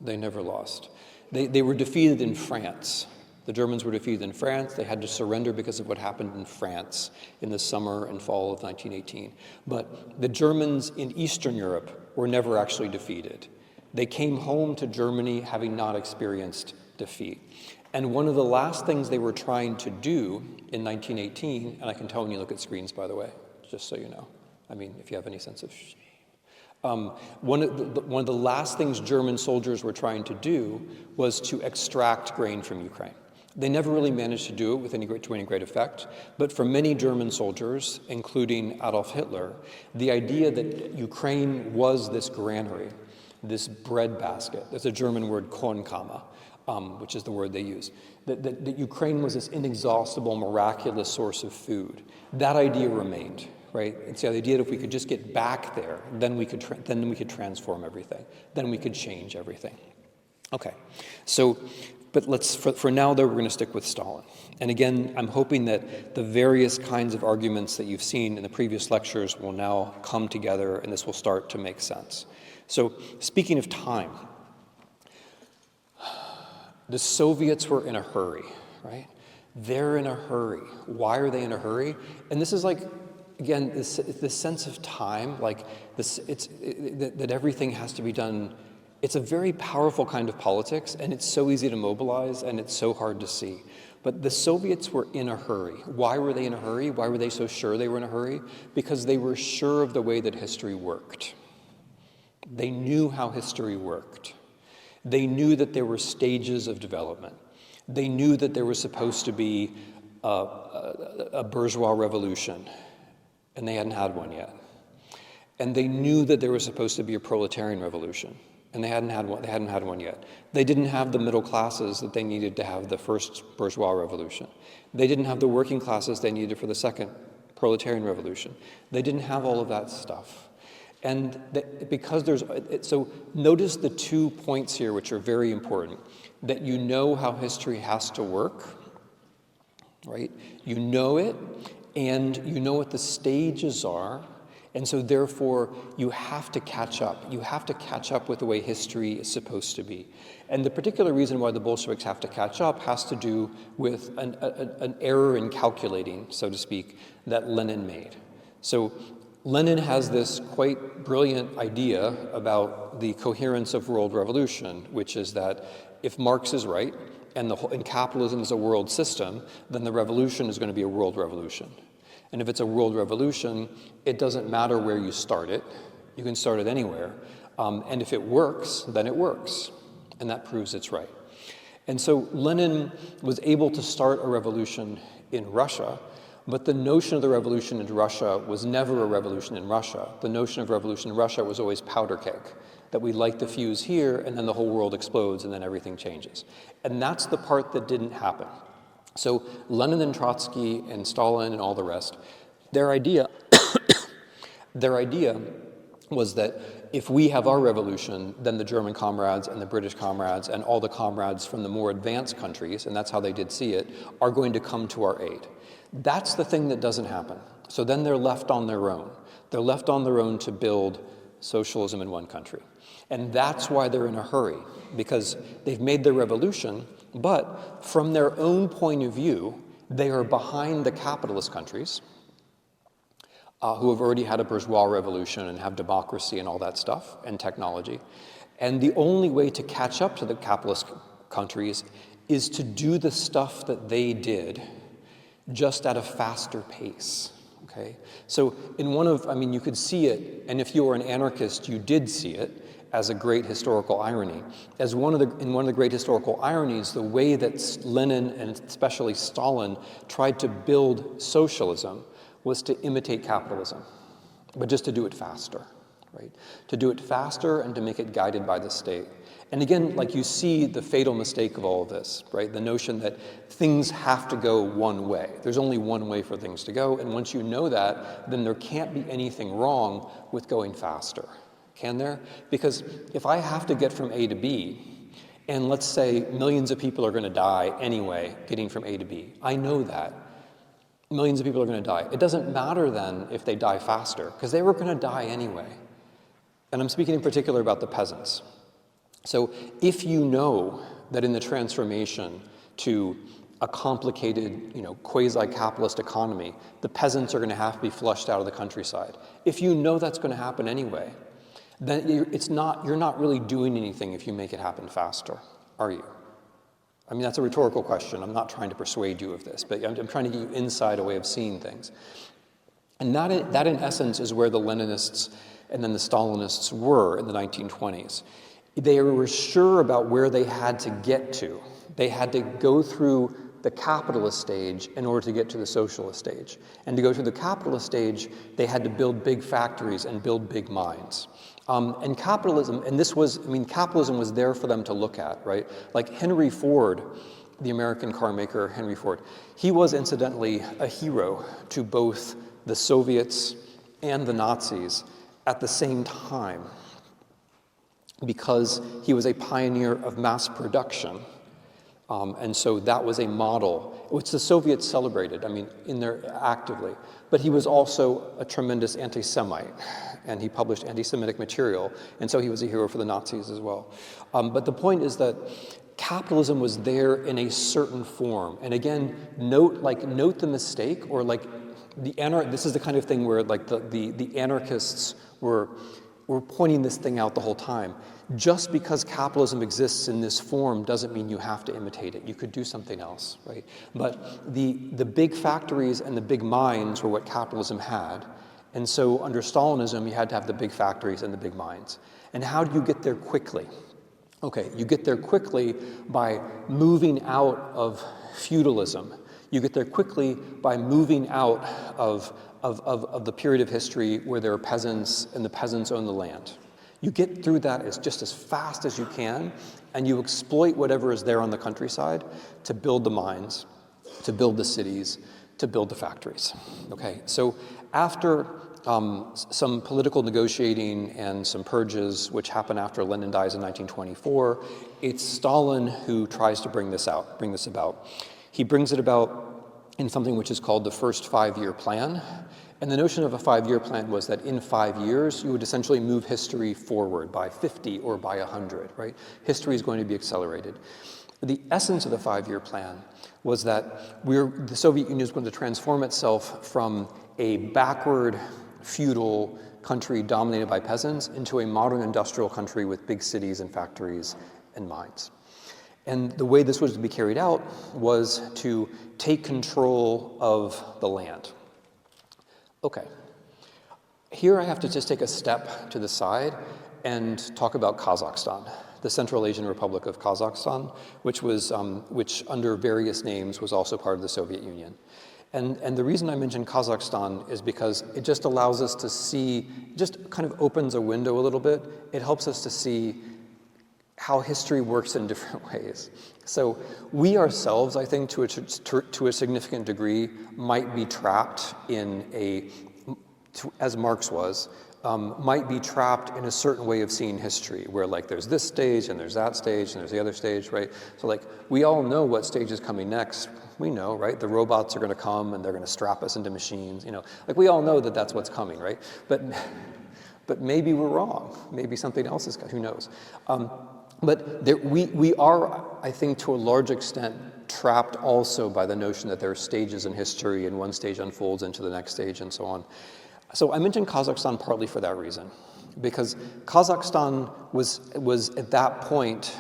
[SPEAKER 1] They never lost. They were defeated in France. The Germans were defeated in France. They had to surrender because of what happened in France in the summer and fall of 1918. But the Germans in Eastern Europe were never actually defeated. They came home to Germany having not experienced defeat. And one of the last things they were trying to do in 1918, and I can tell when you look at screens, by the way, just so you know. I mean, if you have any sense of shame. One of the last things German soldiers were trying to do was to extract grain from Ukraine. They never really managed to do it to any great effect, but for many German soldiers, including Adolf Hitler, the idea that Ukraine was this granary, this bread basket, there's a German word Kornkammer, which is the word they use, that Ukraine was this inexhaustible, miraculous source of food. That idea remained, right? And so the idea that if we could just get back there, then we could transform everything. Then we could change everything. Okay, so, but for now though, we're going to stick with Stalin. And again, I'm hoping that the various kinds of arguments that you've seen in the previous lectures will now come together and this will start to make sense. So, speaking of time, the Soviets were in a hurry, right? They're in a hurry. Why are they in a hurry? And this is like, again, this sense of time, like that everything has to be done. It's a very powerful kind of politics, and it's so easy to mobilize, and it's so hard to see. But the Soviets were in a hurry. Why were they in a hurry? Why were they so sure they were in a hurry? Because they were sure of the way that history worked. They knew how history worked. They knew that there were stages of development. They knew that there was supposed to be a bourgeois revolution, and they hadn't had one yet. And they knew that there was supposed to be a proletarian revolution, and they hadn't had one yet. They didn't have the middle classes that they needed to have the first bourgeois revolution. They didn't have the working classes they needed for the second proletarian revolution. They didn't have all of that stuff. And so notice the 2 points here which are very important, that you know how history has to work, right? You know it, and you know what the stages are, and so therefore you have to catch up. You have to catch up with the way history is supposed to be. And the particular reason why the Bolsheviks have to catch up has to do with an error in calculating, so to speak, that Lenin made. So Lenin has this quite brilliant idea about the coherence of world revolution, which is that if Marx is right and capitalism is a world system, then the revolution is going to be a world revolution. And if it's a world revolution, it doesn't matter where you start it. You can start it anywhere. And if it works, then it works. And that proves it's right. And so Lenin was able to start a revolution in Russia, but the notion of the revolution in Russia was never a revolution in Russia. The notion of revolution in Russia was always powder keg, that we light the fuse here and then the whole world explodes and then everything changes. And that's the part that didn't happen. So Lenin and Trotsky and Stalin and all the rest, their idea was that if we have our revolution, then the German comrades and the British comrades and all the comrades from the more advanced countries, and that's how they did see it, are going to come to our aid. That's the thing that doesn't happen. So then they're left on their own. They're left on their own to build socialism in one country. And that's why they're in a hurry, because they've made their revolution, but from their own point of view, they are behind the capitalist countries who have already had a bourgeois revolution and have democracy and all that stuff and technology. And the only way to catch up to the capitalist countries is to do the stuff that they did, just at a faster pace, okay? So you could see it, and if you were an anarchist, you did see it as a great historical irony. In one of the great historical ironies, the way that Lenin and especially Stalin tried to build socialism was to imitate capitalism, but just to do it faster, right? To do it faster and to make it guided by the state. And again, like you see the fatal mistake of all of this, right? The notion that things have to go one way. There's only one way for things to go, and once you know that, then there can't be anything wrong with going faster, can there? Because if I have to get from A to B, and let's say millions of people are going to die anyway getting from A to B, I know that. Millions of people are going to die. It doesn't matter then if they die faster, because they were going to die anyway. And I'm speaking in particular about the peasants. So if you know that in the transformation to a complicated, quasi-capitalist economy, the peasants are going to have to be flushed out of the countryside. If you know that's going to happen anyway, then you're not really doing anything if you make it happen faster, are you? I mean, that's a rhetorical question. I'm not trying to persuade you of this, but I'm trying to get you inside a way of seeing things. And that in essence is where the Leninists and then the Stalinists were in the 1920s. They were sure about where they had to get to. They had to go through the capitalist stage in order to get to the socialist stage. And to go through the capitalist stage, they had to build big factories and build big mines. And capitalism, capitalism was there for them to look at, right? Like Henry Ford, the American car maker Henry Ford, he was incidentally a hero to both the Soviets and the Nazis at the same time because he was a pioneer of mass production. And so that was a model, which the Soviets celebrated, in there actively. But he was also a tremendous anti-Semite, and he published anti-Semitic material, and so he was a hero for the Nazis as well. But the point is that capitalism was there in a certain form. And again, note the mistake, or this is the kind of thing where the anarchists were pointing this thing out the whole time. Just because capitalism exists in this form doesn't mean you have to imitate it. You could do something else, right? But the big factories and the big mines were what capitalism had. And so under Stalinism, you had to have the big factories and the big mines. And how do you get there quickly? Okay, you get there quickly by moving out of feudalism. You get there quickly by moving out of the period of history where there are peasants and the peasants own the land. You get through that just as fast as you can, and you exploit whatever is there on the countryside to build the mines, to build the cities, to build the factories. Okay, so after some political negotiating and some purges, which happened after Lenin dies in 1924, it's Stalin who tries to bring this about. He brings it about in something which is called the first 5-year plan. And the notion of a 5-year plan was that in 5 years, you would essentially move history forward by 50 or by 100, right? History is going to be accelerated. The essence of the 5-year plan was that the Soviet Union is going to transform itself from a backward feudal country dominated by peasants into a modern industrial country with big cities and factories and mines. And the way this was to be carried out was to take control of the land. Okay, here I have to just take a step to the side and talk about Kazakhstan, the Central Asian Republic of Kazakhstan, which under various names was also part of the Soviet Union. And the reason I mention Kazakhstan is because it just allows us to see, just kind of opens a window a little bit. It helps us to see how history works in different ways. So we ourselves, I think, to a significant degree, might be trapped in as Marx was, might be trapped in a certain way of seeing history, where there's this stage, and there's that stage, and there's the other stage, right? So we all know what stage is coming next. We know, right? The robots are going to come, and they're going to strap us into machines, we all know that that's what's coming, right? But maybe we're wrong. Maybe something else is coming, who knows? But we are, I think, to a large extent, trapped also by the notion that there are stages in history, and one stage unfolds into the next stage, and so on. So I mentioned Kazakhstan partly for that reason, because Kazakhstan was at that point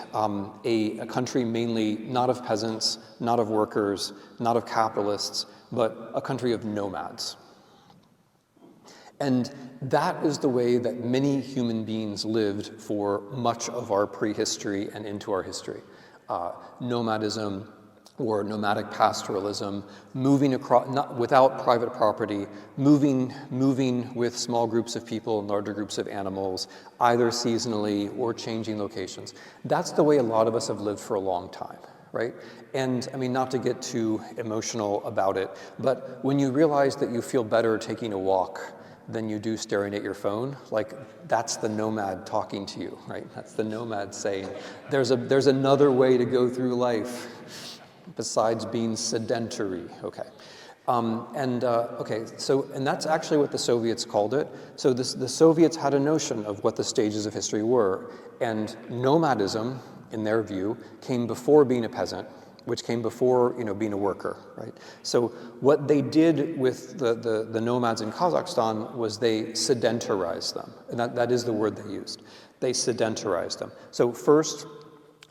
[SPEAKER 1] a country mainly not of peasants, not of workers, not of capitalists, but a country of nomads. And that is the way that many human beings lived for much of our prehistory and into our history. Nomadism or nomadic pastoralism, moving across, without private property, moving with small groups of people and larger groups of animals, either seasonally or changing locations. That's the way a lot of us have lived for a long time, right? And not to get too emotional about it, but when you realize that you feel better taking a walk than you do staring at your phone, that's the nomad talking to you, right? That's the nomad saying, there's another way to go through life besides being sedentary, okay? And that's actually what the Soviets called it. So the Soviets had a notion of what the stages of history were, and nomadism, in their view, came before being a peasant, which came before being a worker, right? So what they did with the nomads in Kazakhstan was they sedentarized them, and that is the word they used. They sedentarized them. So first,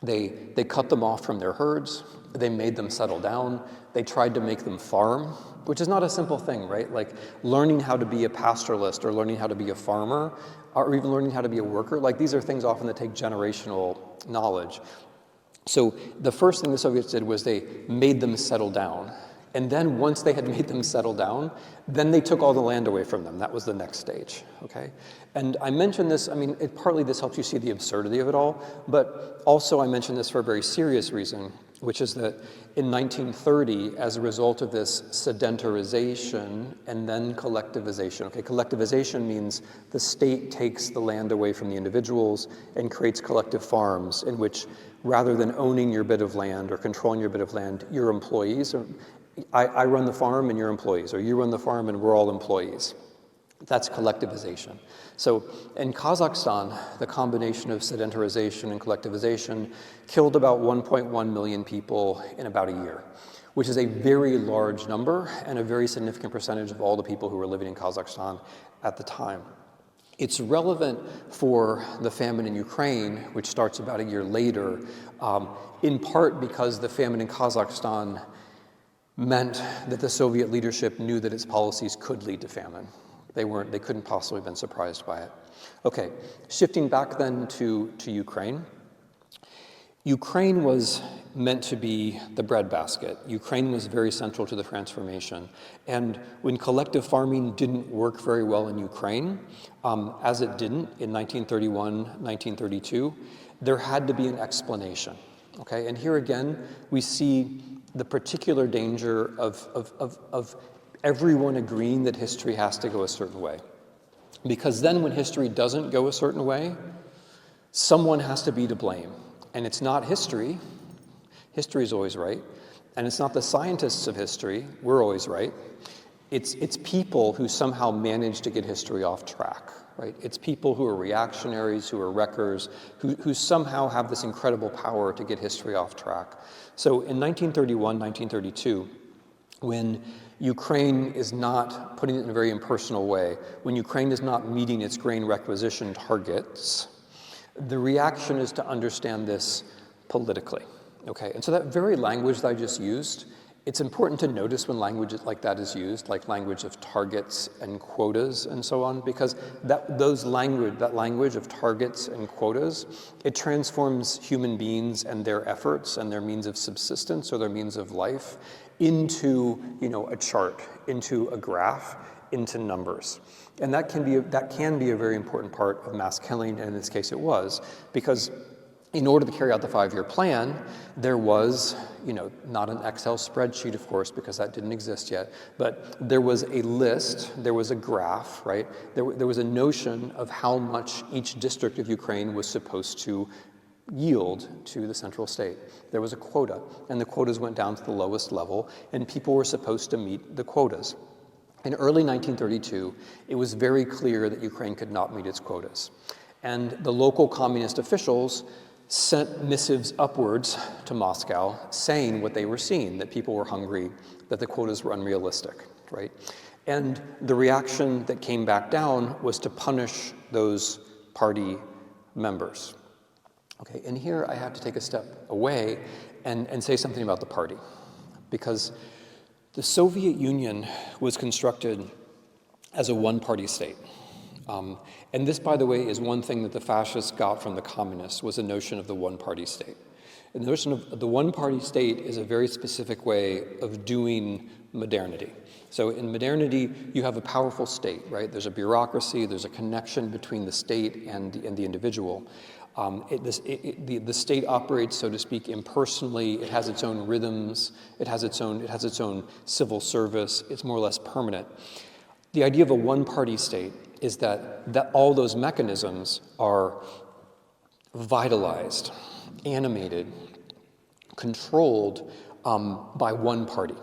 [SPEAKER 1] they cut them off from their herds. They made them settle down. They tried to make them farm, which is not a simple thing, right? Like learning how to be a pastoralist or learning how to be a farmer or even learning how to be a worker, like these are things often that take generational knowledge. So the first thing the Soviets did was they made them settle down. And then once they had made them settle down, then they took all the land away from them. That was the next stage, okay? And I mention this, partly this helps you see the absurdity of it all, but also I mention this for a very serious reason, which is that in 1930, as a result of this sedentarization and then collectivization, okay, collectivization means the state takes the land away from the individuals and creates collective farms in which rather than owning your bit of land or controlling your bit of land, your employees, or I run the farm and you're employees, or you run the farm and we're all employees. That's collectivization. So in Kazakhstan, the combination of sedentarization and collectivization killed about 1.1 million people in about a year, which is a very large number and a very significant percentage of all the people who were living in Kazakhstan at the time. It's relevant for the famine in Ukraine, which starts about a year later, in part because the famine in Kazakhstan meant that the Soviet leadership knew that its policies could lead to famine. They couldn't possibly have been surprised by it. Okay, shifting back then to Ukraine. Ukraine was meant to be the breadbasket. Ukraine was very central to the transformation. And when collective farming didn't work very well in Ukraine, as it didn't in 1931, 1932, there had to be an explanation. Okay, and here again, we see the particular danger of everyone agreeing that history has to go a certain way. Because then when history doesn't go a certain way, someone has to be to blame. And it's not history. History is always right. And it's not the scientists of history. We're always right. It's people who somehow manage to get history off track, right? It's people who are reactionaries, who are wreckers, who somehow have this incredible power to get history off track. So in 1931, 1932, when Ukraine is not, putting it in a very impersonal way, when Ukraine is not meeting its grain requisition targets, the reaction is to understand this politically, okay? And so that very language that I just used, it's important to notice when language like that is used, like language of targets and quotas and so on, because that language of targets and quotas, it transforms human beings and their efforts and their means of subsistence or their means of life into, a chart, into a graph, into numbers. And that can be a very important part of mass killing, and in this case it was, because in order to carry out the 5-year plan, there was, not an Excel spreadsheet, of course, because that didn't exist yet, but there was a list, there was a graph, right? There was a notion of how much each district of Ukraine was supposed to yield to the central state. There was a quota, and the quotas went down to the lowest level, and people were supposed to meet the quotas. In early 1932, it was very clear that Ukraine could not meet its quotas. And the local communist officials sent missives upwards to Moscow saying what they were seeing, that people were hungry, that the quotas were unrealistic, right? And the reaction that came back down was to punish those party members. Okay, and here I have to take a step away and say something about the party, because the Soviet Union was constructed as a one-party state. And this, by the way, is one thing that the fascists got from the communists, was the notion of the one-party state. And the notion of the one-party state is a very specific way of doing modernity. So in modernity, you have a powerful state, right? There's a bureaucracy, there's a connection between the state and the individual. The state operates, so to speak, impersonally. It has its own rhythms. It has its own civil service. It's more or less permanent. The idea of a one-party state is that all those mechanisms are vitalized, animated, controlled by one party,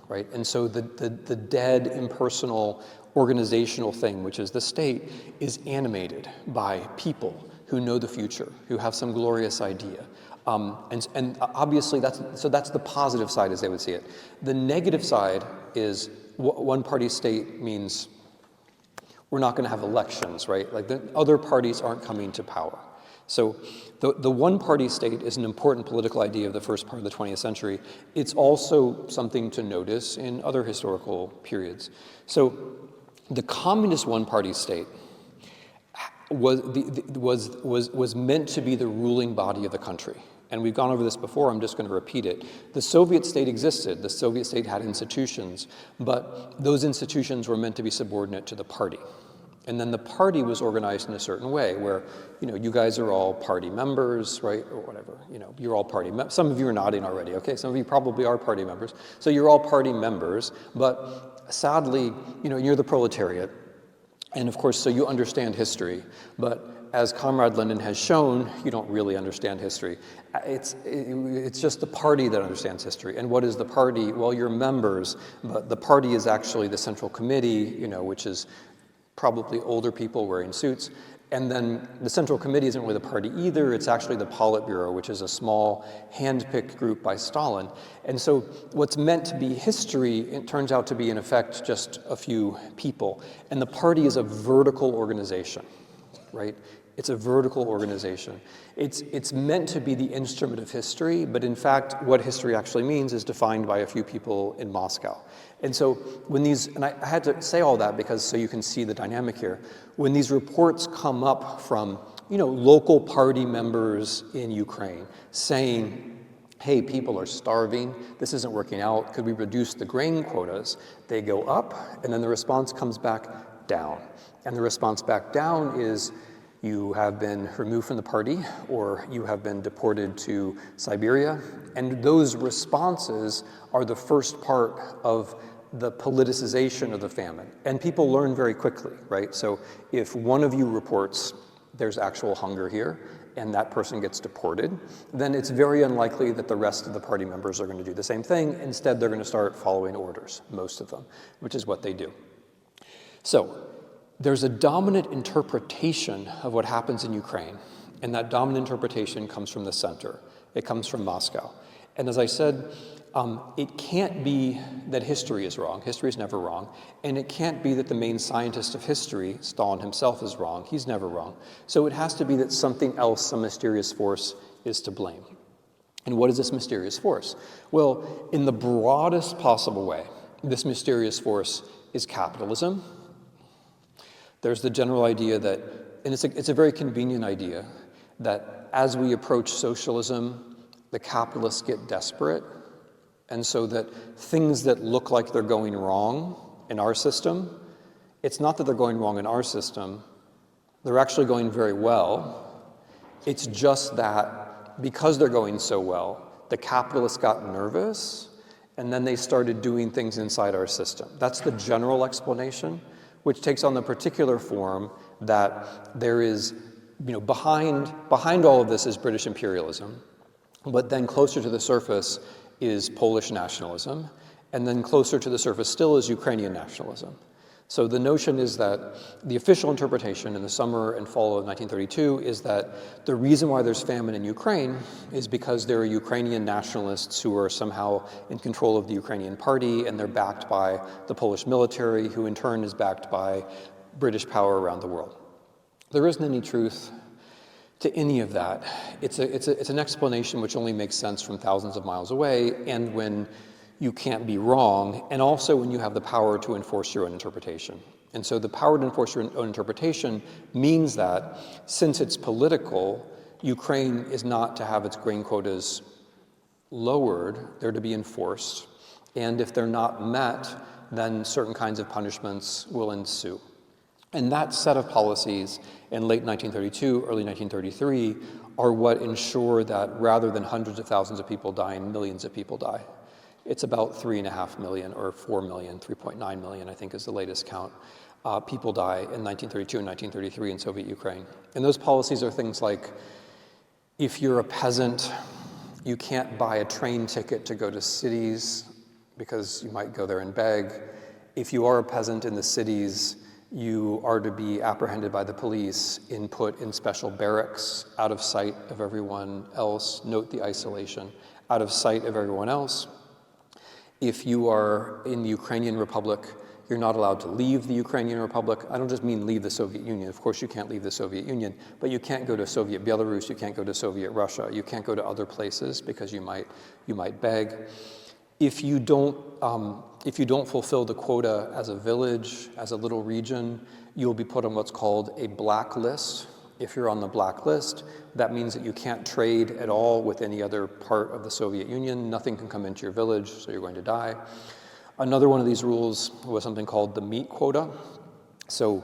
[SPEAKER 1] right? And so the dead, impersonal, organizational thing, which is the state, is animated by people who know the future, who have some glorious idea. And obviously that's the positive side as they would see it. The negative side is one-party state means we're not going to have elections, right? Like the other parties aren't coming to power. So the one-party state is an important political idea of the first part of the 20th century. It's also something to notice in other historical periods. So the communist one-party state was meant to be the ruling body of the country. And we've gone over this before, I'm just going to repeat it. The Soviet state existed. The Soviet state had institutions, but those institutions were meant to be subordinate to the party. And then the party was organized in a certain way where, you guys are all party members, right, or whatever. You're all party members. Some of you are nodding already, okay? Some of you probably are party members. So you're all party members, but sadly, you're the proletariat. And of course, so you understand history, but as Comrade Lenin has shown, you don't really understand history. It's just the party that understands history. And what is the party? Well, you're members, but the party is actually the Central Committee, which is probably older people wearing suits. And then the Central Committee isn't really the party either. It's actually the Politburo, which is a small hand-picked group by Stalin. And so what's meant to be history, it turns out to be, in effect, just a few people. And the party is a vertical organization, right? It's a vertical organization. It's meant to be the instrument of history, but in fact, what history actually means is defined by a few people in Moscow. And so when and I had to say all that because so you can see the dynamic here, when these reports come up from, local party members in Ukraine saying, hey, people are starving, this isn't working out, could we reduce the grain quotas? They go up, and then the response comes back down. And the response back down is, you have been removed from the party, or you have been deported to Siberia. And those responses are the first part of the politicization of the famine. And people learn very quickly, right? So if one of you reports there's actual hunger here, and that person gets deported, then it's very unlikely that the rest of the party members are going to do the same thing. Instead, they're going to start following orders, most of them, which is what they do. So there's a dominant interpretation of what happens in Ukraine, and that dominant interpretation comes from the center. It comes from Moscow. And as I said, it can't be that history is wrong. History is never wrong. And it can't be that the main scientist of history, Stalin himself, is wrong. He's never wrong. So it has to be that something else, some mysterious force, is to blame. And what is this mysterious force? Well, in the broadest possible way, this mysterious force is capitalism. There's the general idea that, and it's a very convenient idea, that as we approach socialism, the capitalists get desperate, and so that things that look like they're going wrong in our system, it's not that they're going wrong in our system, they're actually going very well. It's just that because they're going so well, the capitalists got nervous, and then they started doing things inside our system. That's the general explanation, which takes on the particular form that there is, behind all of this is British imperialism, but then closer to the surface is Polish nationalism, and then closer to the surface still is Ukrainian nationalism. So the notion is that the official interpretation in the summer and fall of 1932 is that the reason why there's famine in Ukraine is because there are Ukrainian nationalists who are somehow in control of the Ukrainian party, and they're backed by the Polish military, who in turn is backed by British power around the world. There isn't any truth to any of that. It's an explanation which only makes sense from thousands of miles away, and when you can't be wrong, and also when you have the power to enforce your own interpretation. And so the power to enforce your own interpretation means that, since it's political, Ukraine is not to have its grain quotas lowered, they're to be enforced. And if they're not met, then certain kinds of punishments will ensue. And that set of policies in late 1932, early 1933, are what ensure that rather than hundreds of thousands of people dying, millions of people die. It's about 3.5 million or 4 million, 3.9 million, I think is the latest count. People die in 1932 and 1933 in Soviet Ukraine. And those policies are things like, if you're a peasant, you can't buy a train ticket to go to cities because you might go there and beg. If you are a peasant in the cities, you are to be apprehended by the police and put in special barracks out of sight of everyone else. Note the isolation, out of sight of everyone else. If you are in the Ukrainian Republic, you're not allowed to leave the Ukrainian Republic. I don't just mean leave the Soviet Union. Of course, you can't leave the Soviet Union, but you can't go to Soviet Belarus, you can't go to Soviet Russia, you can't go to other places because you might beg. If you don't fulfill the quota as a village, as a little region, you'll be put on what's called a black list. If you're on the black list, that means that you can't trade at all with any other part of the Soviet Union. Nothing can come into your village, so you're going to die. Another one of these rules was something called the meat quota. So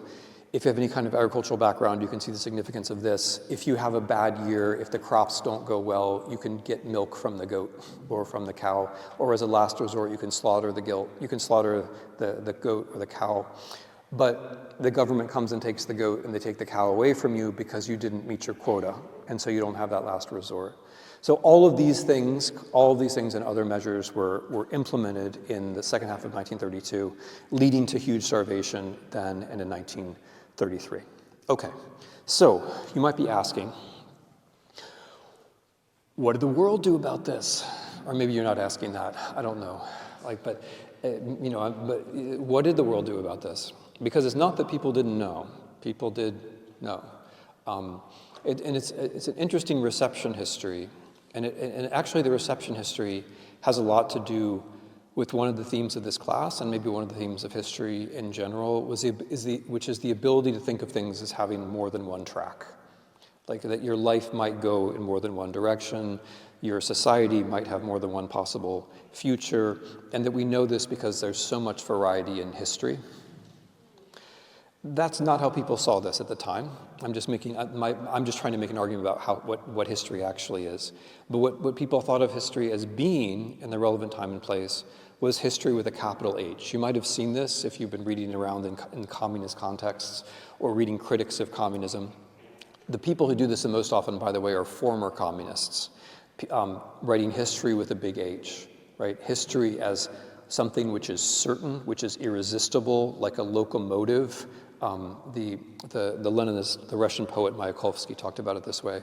[SPEAKER 1] if you have any kind of agricultural background, you can see the significance of this. If you have a bad year, if the crops don't go well, you can get milk from the goat or from the cow, or as a last resort, you can slaughter the goat or the cow. But the government comes and takes the goat and they take the cow away from you because you didn't meet your quota, and so you don't have that last resort. So all of these things and other measures were implemented in the second half of 1932, leading to huge starvation then and in 1933. Okay, so you might be asking, what did the world do about this? Or maybe you're not asking that, I don't know. But what did the world do about this? Because it's not that people didn't know, people did know. It's an interesting reception history, and actually the reception history has a lot to do with one of the themes of this class, and maybe one of the themes of history in general, which is the ability to think of things as having more than one track. Like that your life might go in more than one direction, your society might have more than one possible future, and that we know this because there's so much variety in history. That's not how people saw this at the time. I'm just trying to make an argument about what history actually is. But what people thought of history as being in the relevant time and place was history with a capital H. You might have seen this if you've been reading around in communist contexts or reading critics of communism. The people who do this the most often, by the way, are former communists, writing history with a big H, right? History as something which is certain, which is irresistible, like a locomotive. The Leninist, the Russian poet Mayakovsky talked about it this way.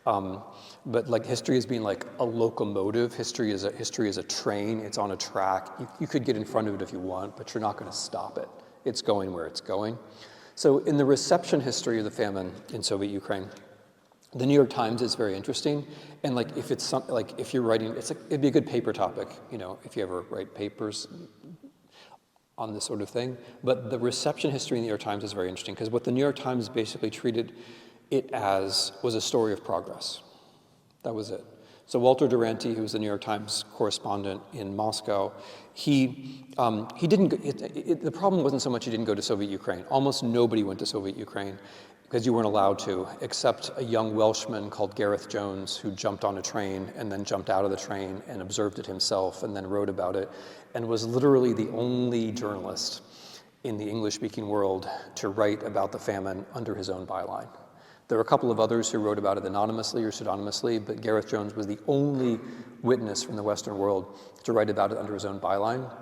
[SPEAKER 1] But like history as being like a locomotive. History is a train. It's on a track. You could get in front of it if you want, but you're not going to stop it. It's going where it's going. So in the reception history of the famine in Soviet Ukraine, the New York Times is very interesting. And like if you're writing, it'd be a good paper topic, if you ever write papers on this sort of thing. But the reception history in the New York Times is very interesting because what the New York Times basically treated it as was a story of progress. That was it. So Walter Duranty, who was the New York Times correspondent in Moscow, he didn't. The problem wasn't so much he didn't go to Soviet Ukraine. Almost nobody went to Soviet Ukraine because you weren't allowed to, except a young Welshman called Gareth Jones, who jumped on a train and then jumped out of the train and observed it himself and then wrote about it, and was literally the only journalist in the English-speaking world to write about the famine under his own byline. There were a couple of others who wrote about it anonymously or pseudonymously, but Gareth Jones was the only witness from the Western world to write about it under his own byline,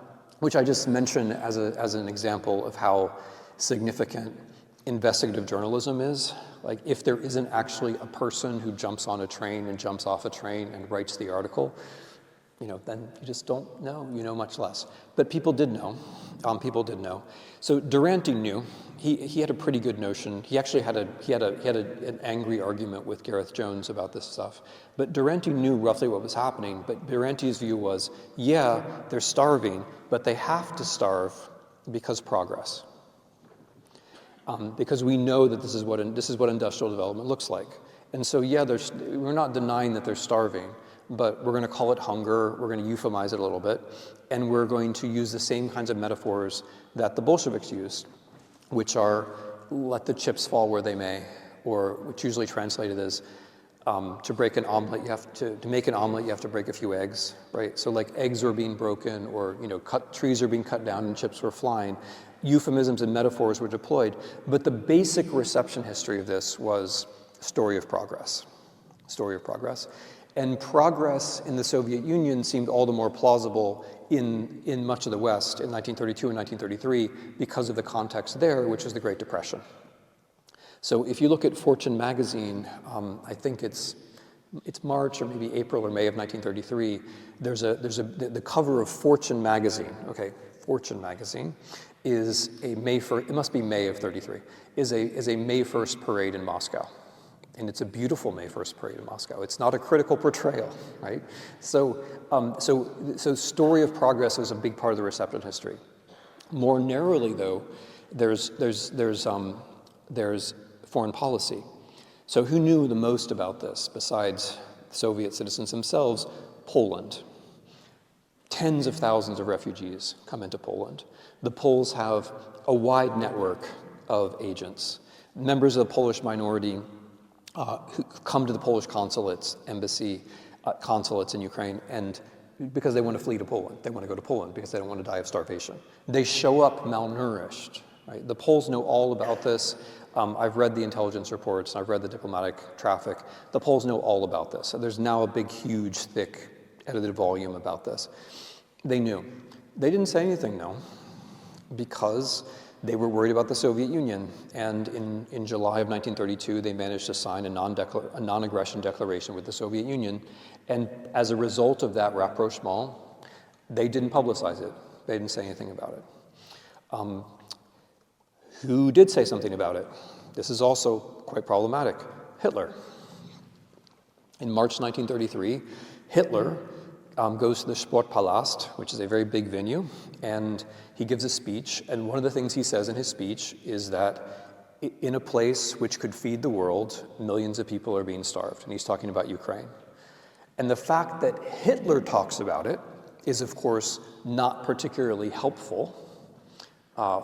[SPEAKER 1] which I just mention as an example of how significant investigative journalism is. Like if there isn't actually a person who jumps on a train and jumps off a train and writes the article, then you just don't know, much less. But people did know. So Duranty knew. He had a pretty good notion. He actually had an angry argument with Gareth Jones about this stuff. But Duranty knew roughly what was happening. But Duranty's view was, yeah, they're starving, but they have to starve because progress. Because we know that this is what industrial development looks like. And so, yeah, we're not denying that they're starving, but we're going to call it hunger, we're going to euphemize it a little bit, and we're going to use the same kinds of metaphors that the Bolsheviks used, which are let the chips fall where they may, or which usually translated as to break an omelet, to make an omelet, you have to break a few eggs, right? So like eggs were being broken, or trees are being cut down and chips were flying. Euphemisms and metaphors were deployed, but the basic reception history of this was story of progress. And progress in the Soviet Union seemed all the more plausible in much of the West in 1932 and 1933 because of the context there, which was the Great Depression. So if you look at Fortune magazine, I think it's March or maybe April or May of 1933, the cover of Fortune magazine, okay, Fortune magazine, is a May 1st, it must be May of 33, is a May 1st parade in Moscow. And it's a beautiful May 1st parade in Moscow. It's not a critical portrayal, right? So story of progress is a big part of the reception history. More narrowly, though, there's foreign policy. So who knew the most about this besides Soviet citizens themselves? Poland. Tens of thousands of refugees come into Poland. The Poles have a wide network of agents. Members of the Polish minority who come to the Polish consulates in Ukraine, and because they want to flee to Poland. They want to go to Poland because they don't want to die of starvation. They show up malnourished, right? The Poles know all about this. I've read the intelligence reports, and I've read the diplomatic traffic. The Poles know all about this. So there's now a big, huge, thick, edited volume about this. They knew. They didn't say anything, though, because they were worried about the Soviet Union. And in July of 1932, they managed to sign a non-aggression declaration with the Soviet Union. And as a result of that rapprochement, they didn't publicize it. They didn't say anything about it. Who did say something about it? This is also quite problematic. Hitler. In March 1933, Hitler goes to the Sportpalast, which is a very big venue, and he gives a speech. And one of the things he says in his speech is that in a place which could feed the world, millions of people are being starved. And he's talking about Ukraine. And the fact that Hitler talks about it is, of course, not particularly helpful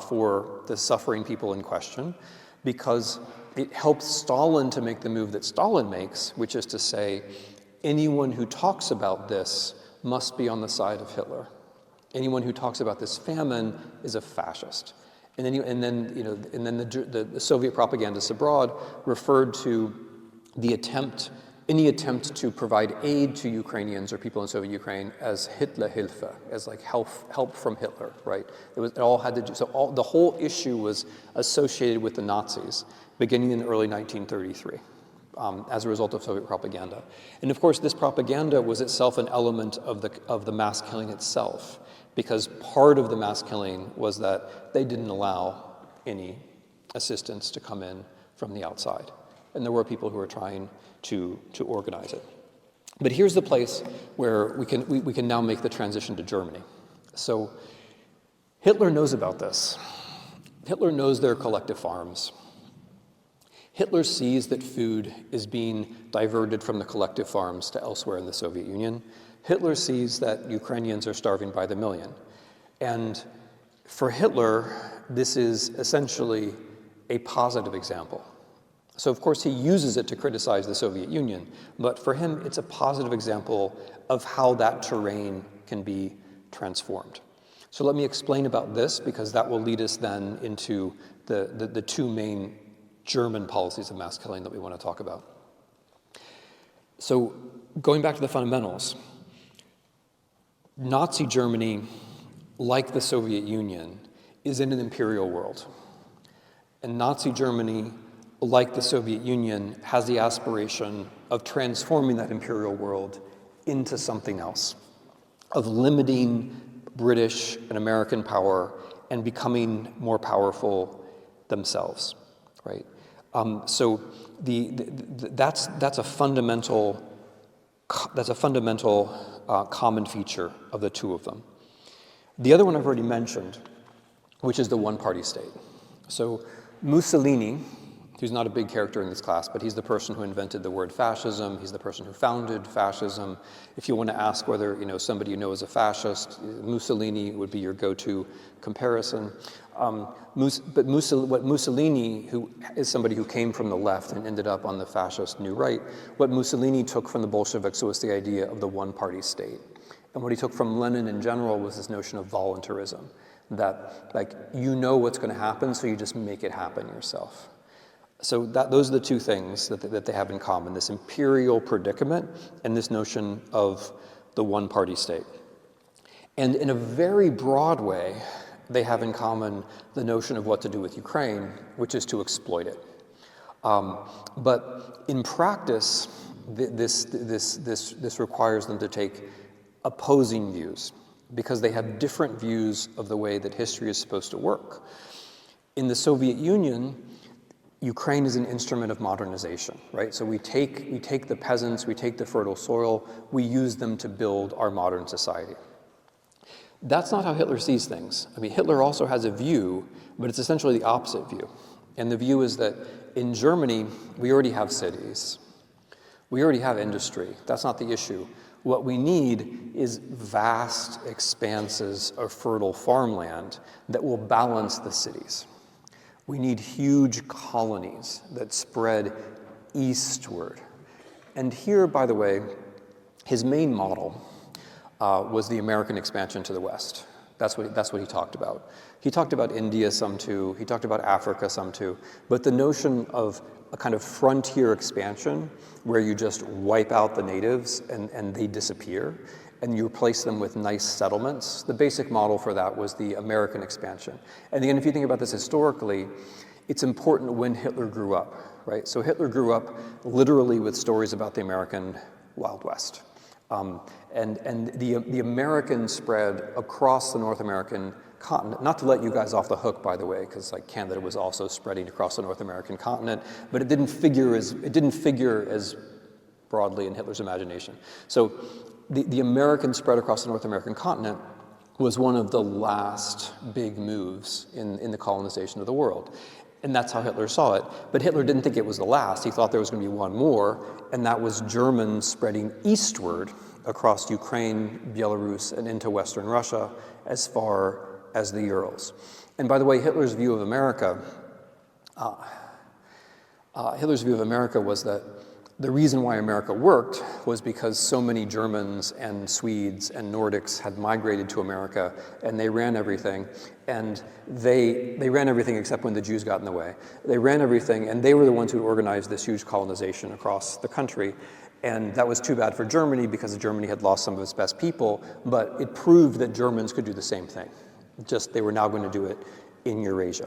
[SPEAKER 1] for the suffering people in question, because it helps Stalin to make the move that Stalin makes, which is to say, anyone who talks about this must be on the side of Hitler. Anyone who talks about this famine is a fascist. And then the Soviet propagandists abroad referred to any attempt to provide aid to Ukrainians or people in Soviet Ukraine as Hitlerhilfe, as like help from Hitler, right? It all had to do, so the whole issue was associated with the Nazis beginning in early 1933. As a result of Soviet propaganda. And of course, this propaganda was itself an element of the mass killing itself, because part of the mass killing was that they didn't allow any assistance to come in from the outside. And there were people who were trying to organize it. But here's the place where we can now make the transition to Germany. So Hitler knows about this. Hitler knows their collective farms. Hitler sees that food is being diverted from the collective farms to elsewhere in the Soviet Union. Hitler sees that Ukrainians are starving by the million. And for Hitler, this is essentially a positive example. So of course he uses it to criticize the Soviet Union, but for him it's a positive example of how that terrain can be transformed. So let me explain about this, because that will lead us then into the two main German policies of mass killing that we want to talk about. So going back to the fundamentals, Nazi Germany, like the Soviet Union, is in an imperial world. And Nazi Germany, like the Soviet Union, has the aspiration of transforming that imperial world into something else, of limiting British and American power and becoming more powerful themselves, right? So that's a fundamental common feature of the two of them. The other one I've already mentioned, which is the one-party state. So Mussolini, who's not a big character in this class, but he's the person who invented the word fascism. He's the person who founded fascism. If you want to ask whether somebody you know is a fascist, Mussolini would be your go-to comparison. But Mussolini, who is somebody who came from the left and ended up on the fascist new right, what Mussolini took from the Bolsheviks was the idea of the one-party state. And what he took from Lenin in general was this notion of voluntarism, that you know what's going to happen, so you just make it happen yourself. So those are the two things that they have in common, this imperial predicament and this notion of the one-party state. And in a very broad way, they have in common the notion of what to do with Ukraine, which is to exploit it. But in practice, this requires them to take opposing views, because they have different views of the way that history is supposed to work. In the Soviet Union, Ukraine is an instrument of modernization, right? So we take the peasants, we take the fertile soil, we use them to build our modern society. That's not how Hitler sees things. I mean, Hitler also has a view, but it's essentially the opposite view. And the view is that in Germany, we already have cities. We already have industry. That's not the issue. What we need is vast expanses of fertile farmland that will balance the cities. We need huge colonies that spread eastward. And here, by the way, his main model was the American expansion to the west. That's what he talked about. He talked about India some too. He talked about Africa some too. But the notion of a kind of frontier expansion where you just wipe out the natives and they disappear and you replace them with nice settlements, the basic model for that was the American expansion. And again, if you think about this historically, it's important when Hitler grew up, right? So Hitler grew up literally with stories about the American Wild West. And the American spread across the North American continent, not to let you guys off the hook, by the way, because like Canada was also spreading across the North American continent, but it didn't figure as broadly in Hitler's imagination. So the American spread across the North American continent was one of the last big moves in the colonization of the world. And that's how Hitler saw it. But Hitler didn't think it was the last. He thought there was going to be one more, and that was Germans spreading eastward across Ukraine, Belarus, and into Western Russia as far as the Urals. And by the way, Hitler's view of America was that the reason why America worked was because so many Germans and Swedes and Nordics had migrated to America, and they ran everything. And they ran everything except when the Jews got in the way. They ran everything, and they were the ones who organized this huge colonization across the country. And that was too bad for Germany because Germany had lost some of its best people, but it proved that Germans could do the same thing. Just they were now going to do it in Eurasia.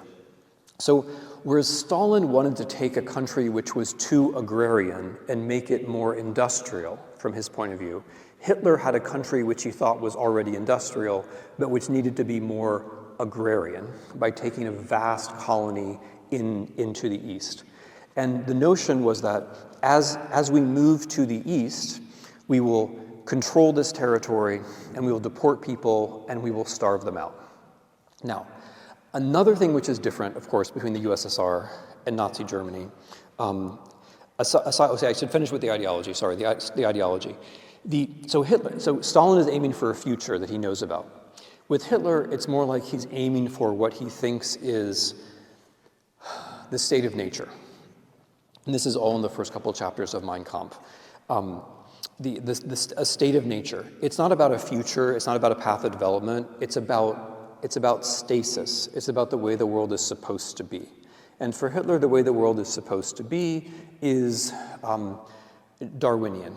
[SPEAKER 1] So whereas Stalin wanted to take a country which was too agrarian and make it more industrial from his point of view, Hitler had a country which he thought was already industrial, but which needed to be more agrarian by taking a vast colony into the east. And the notion was that as we move to the east, we will control this territory and we will deport people and we will starve them out. Now, another thing which is different, of course, between the USSR and Nazi Germany, I should finish with the ideology, sorry, the ideology. So Stalin is aiming for a future that he knows about. With Hitler, it's more like he's aiming for what he thinks is the state of nature. And this is all in the first couple of chapters of Mein Kampf. A state of nature. It's not about a future, it's not about a path of development, it's about stasis. It's about the way the world is supposed to be. And for Hitler, the way the world is supposed to be is Darwinian.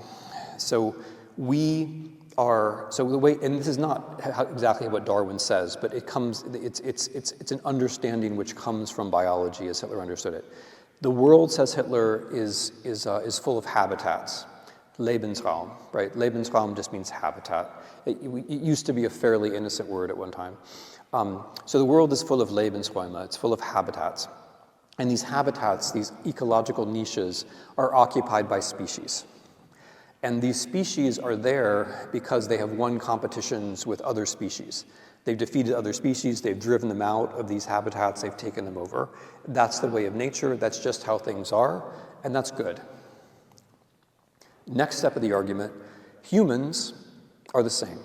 [SPEAKER 1] So the way, and this is not exactly what Darwin says, but it's an understanding which comes from biology as Hitler understood it. The world, says Hitler, is full of habitats. Lebensraum, right? Lebensraum just means habitat. It used to be a fairly innocent word at one time. So the world is full of Lebensräume, it's full of habitats. And these habitats, these ecological niches, are occupied by species. And these species are there because they have won competitions with other species. They've defeated other species, they've driven them out of these habitats, they've taken them over. That's the way of nature, that's just how things are, and that's good. Next step of the argument, humans are the same.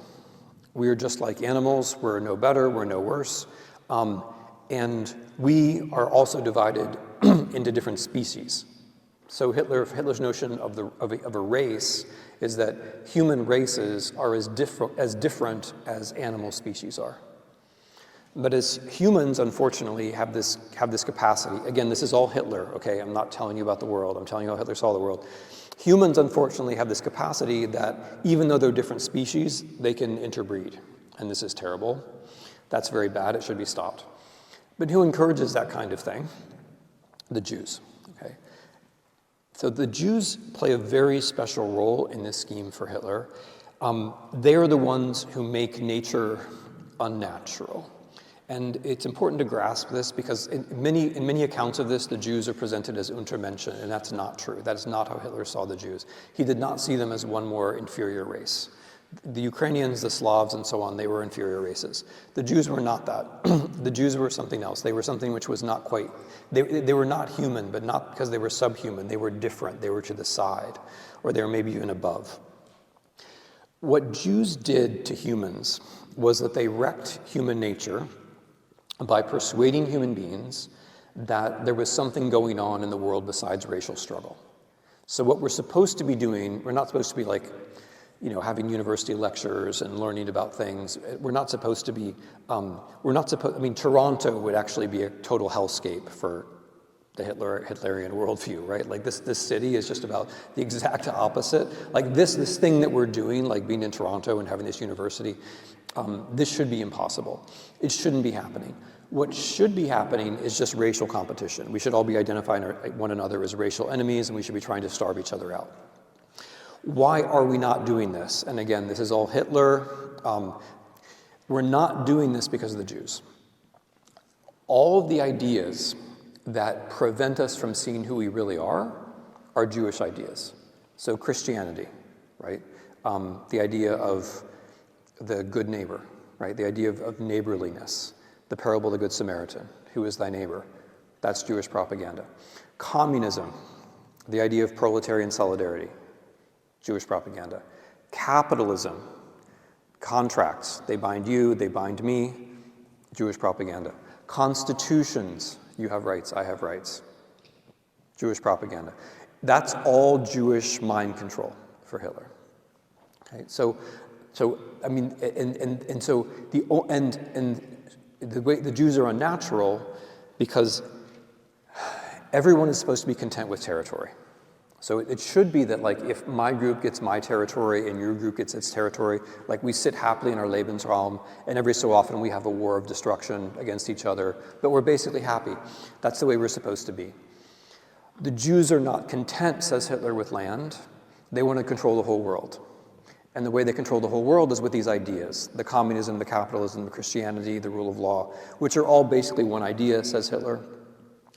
[SPEAKER 1] We are just like animals, we're no better, we're no worse, and we are also divided into different species. So Hitler's notion of a race is that human races are as different as animal species are. But as humans, unfortunately, have this capacity. Again, this is all Hitler, okay? I'm not telling you about the world. I'm telling you how Hitler saw the world. Humans, unfortunately, have this capacity that even though they're different species, they can interbreed. And this is terrible. That's very bad. It should be stopped. But who encourages that kind of thing? The Jews, okay? So the Jews play a very special role in this scheme for Hitler. They are the ones who make nature unnatural. And it's important to grasp this because in many accounts of this, the Jews are presented as Untermenschen, and that's not true. That is not how Hitler saw the Jews. He did not see them as one more inferior race. The Ukrainians, the Slavs, and so on, they were inferior races. The Jews were not that. The Jews were something else. They were something which was not quite, they were not human, but not because they were subhuman. They were different. They were to the side, or they were maybe even above. What Jews did to humans was that they wrecked human nature by persuading human beings that there was something going on in the world besides racial struggle. So what we're supposed to be doing, we're not supposed to be like, having university lectures and learning about things. We're not supposed to be, Toronto would actually be a total hellscape for the Hitlerian worldview, right? Like this city is just about the exact opposite. Like this thing that we're doing, like being in Toronto and having this university, this should be impossible. It shouldn't be happening. What should be happening is just racial competition. We should all be identifying one another as racial enemies, and we should be trying to starve each other out. Why are we not doing this? And again, this is all Hitler. We're not doing this because of the Jews. All of the ideas that prevent us from seeing who we really are Jewish ideas. So Christianity, right? The idea of the good neighbor, right? The idea of neighborliness. The parable of the Good Samaritan. Who is thy neighbor? That's Jewish propaganda. Communism. The idea of proletarian solidarity. Jewish propaganda. Capitalism. Contracts. They bind you, they bind me. Jewish propaganda. Constitutions. You have rights, I have rights. Jewish propaganda. That's all Jewish mind control for Hitler. Okay, so I mean, and so the way the Jews are unnatural because everyone is supposed to be content with territory. So it should be that, like, if my group gets my territory and your group gets its territory, like, we sit happily in our Lebensraum, and every so often we have a war of destruction against each other, but we're basically happy. That's the way we're supposed to be. The Jews are not content, says Hitler, with land. They want to control the whole world. And the way they control the whole world is with these ideas, the communism, the capitalism, the Christianity, the rule of law, which are all basically one idea, says Hitler,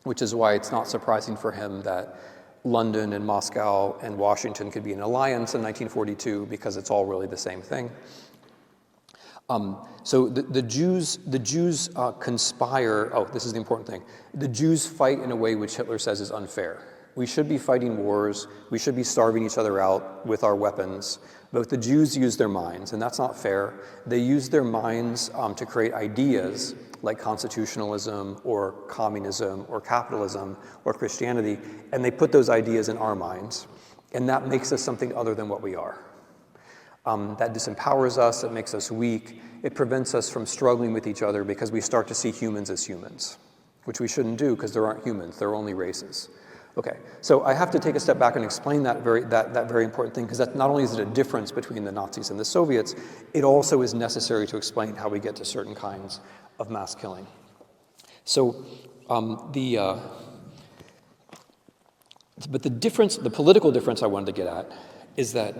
[SPEAKER 1] which is why it's not surprising for him that London and Moscow and Washington could be in alliance in 1942 because it's all really the same thing. So the Jews conspire. Oh, this is the important thing. The Jews fight in a way which Hitler says is unfair. We should be fighting wars. We should be starving each other out with our weapons. But the Jews use their minds, and that's not fair. They use their minds to create ideas like constitutionalism or communism or capitalism or Christianity, and they put those ideas in our minds, and that makes us something other than what we are. That disempowers us, it makes us weak, it prevents us from struggling with each other because we start to see humans as humans, which we shouldn't do because there aren't humans, there are only races. Okay, so I have to take a step back and explain that very important thing, because that not only is it a difference between the Nazis and the Soviets, it also is necessary to explain how we get to certain kinds of mass killing. So but the difference, the political difference I wanted to get at is that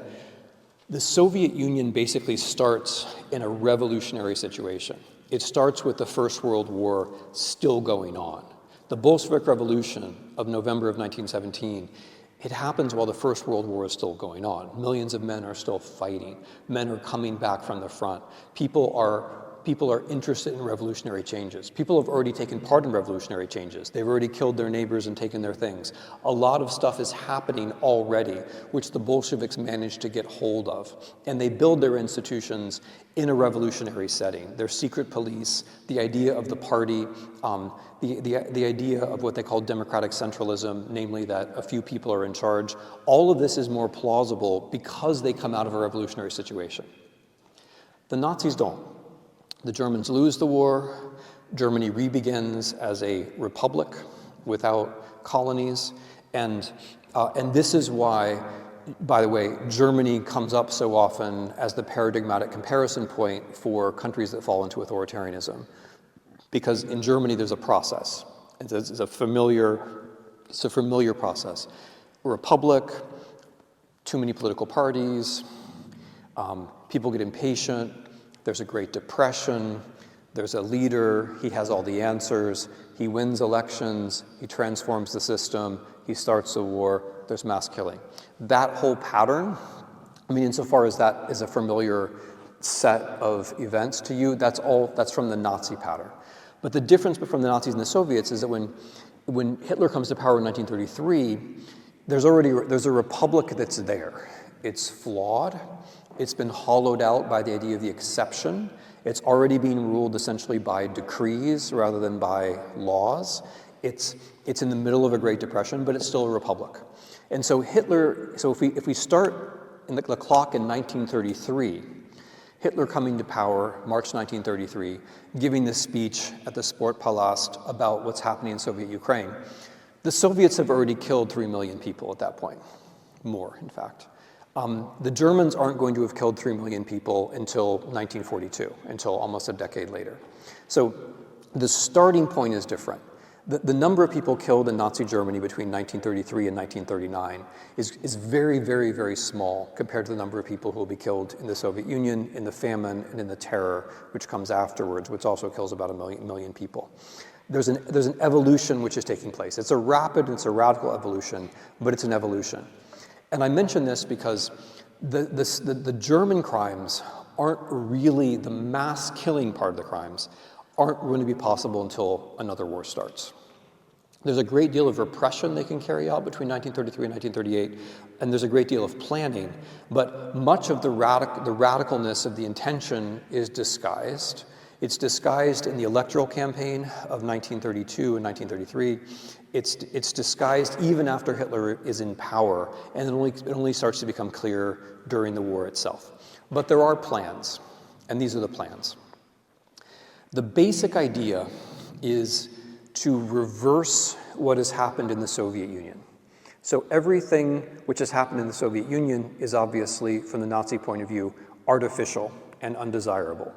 [SPEAKER 1] the Soviet Union basically starts in a revolutionary situation. It starts with the First World War still going on. The Bolshevik Revolution of November of 1917, it happens while the First World War is still going on. Millions of men are still fighting. Men are coming back from the front. People are interested in revolutionary changes. People have already taken part in revolutionary changes. They've already killed their neighbors and taken their things. A lot of stuff is happening already, which the Bolsheviks managed to get hold of. And they build their institutions in a revolutionary setting. Their secret police, the idea of the party, the idea of what they call democratic centralism, namely that a few people are in charge. All of this is more plausible because they come out of a revolutionary situation. The Nazis don't. The Germans lose the war. Germany re-begins as a republic without colonies. And this is why, by the way, Germany comes up so often as the paradigmatic comparison point for countries that fall into authoritarianism. Because in Germany, there's a process. It's a familiar process. A republic, too many political parties, people get impatient, there's a Great Depression, there's a leader, he has all the answers, he wins elections, he transforms the system, he starts a war, there's mass killing. That whole pattern, I mean, insofar as that is a familiar set of events to you, that's from the Nazi pattern. But the difference between the Nazis and the Soviets is that when Hitler comes to power in 1933, there's a republic that's there. It's flawed. It's been hollowed out by the idea of the exception. It's already being ruled essentially by decrees rather than by laws. It's in the middle of a Great Depression, but it's still a republic. And so if we start in the clock in 1933, Hitler coming to power, March 1933, giving this speech at the Sportpalast about what's happening in Soviet Ukraine. The Soviets have already killed 3 million people at that point, more, in fact. The Germans aren't going to have killed 3 million people until 1942, until almost a decade later. So the starting point is different. The number of people killed in Nazi Germany between 1933 and 1939 is very, very, very small compared to the number of people who will be killed in the Soviet Union, in the famine, and in the terror, which comes afterwards, which also kills about a million people. There's an evolution which is taking place. It's a radical evolution, but it's an evolution. And I mention this because the German crimes aren't really, the mass killing part of the crimes aren't going to be possible until another war starts. There's a great deal of repression they can carry out between 1933 and 1938, and there's a great deal of planning, but much of the radicalness of the intention is disguised. It's disguised in the electoral campaign of 1932 and 1933. It's disguised even after Hitler is in power, and it only starts to become clear during the war itself. But there are plans, and these are the plans. The basic idea is to reverse what has happened in the Soviet Union. So everything which has happened in the Soviet Union is obviously, from the Nazi point of view, artificial and undesirable.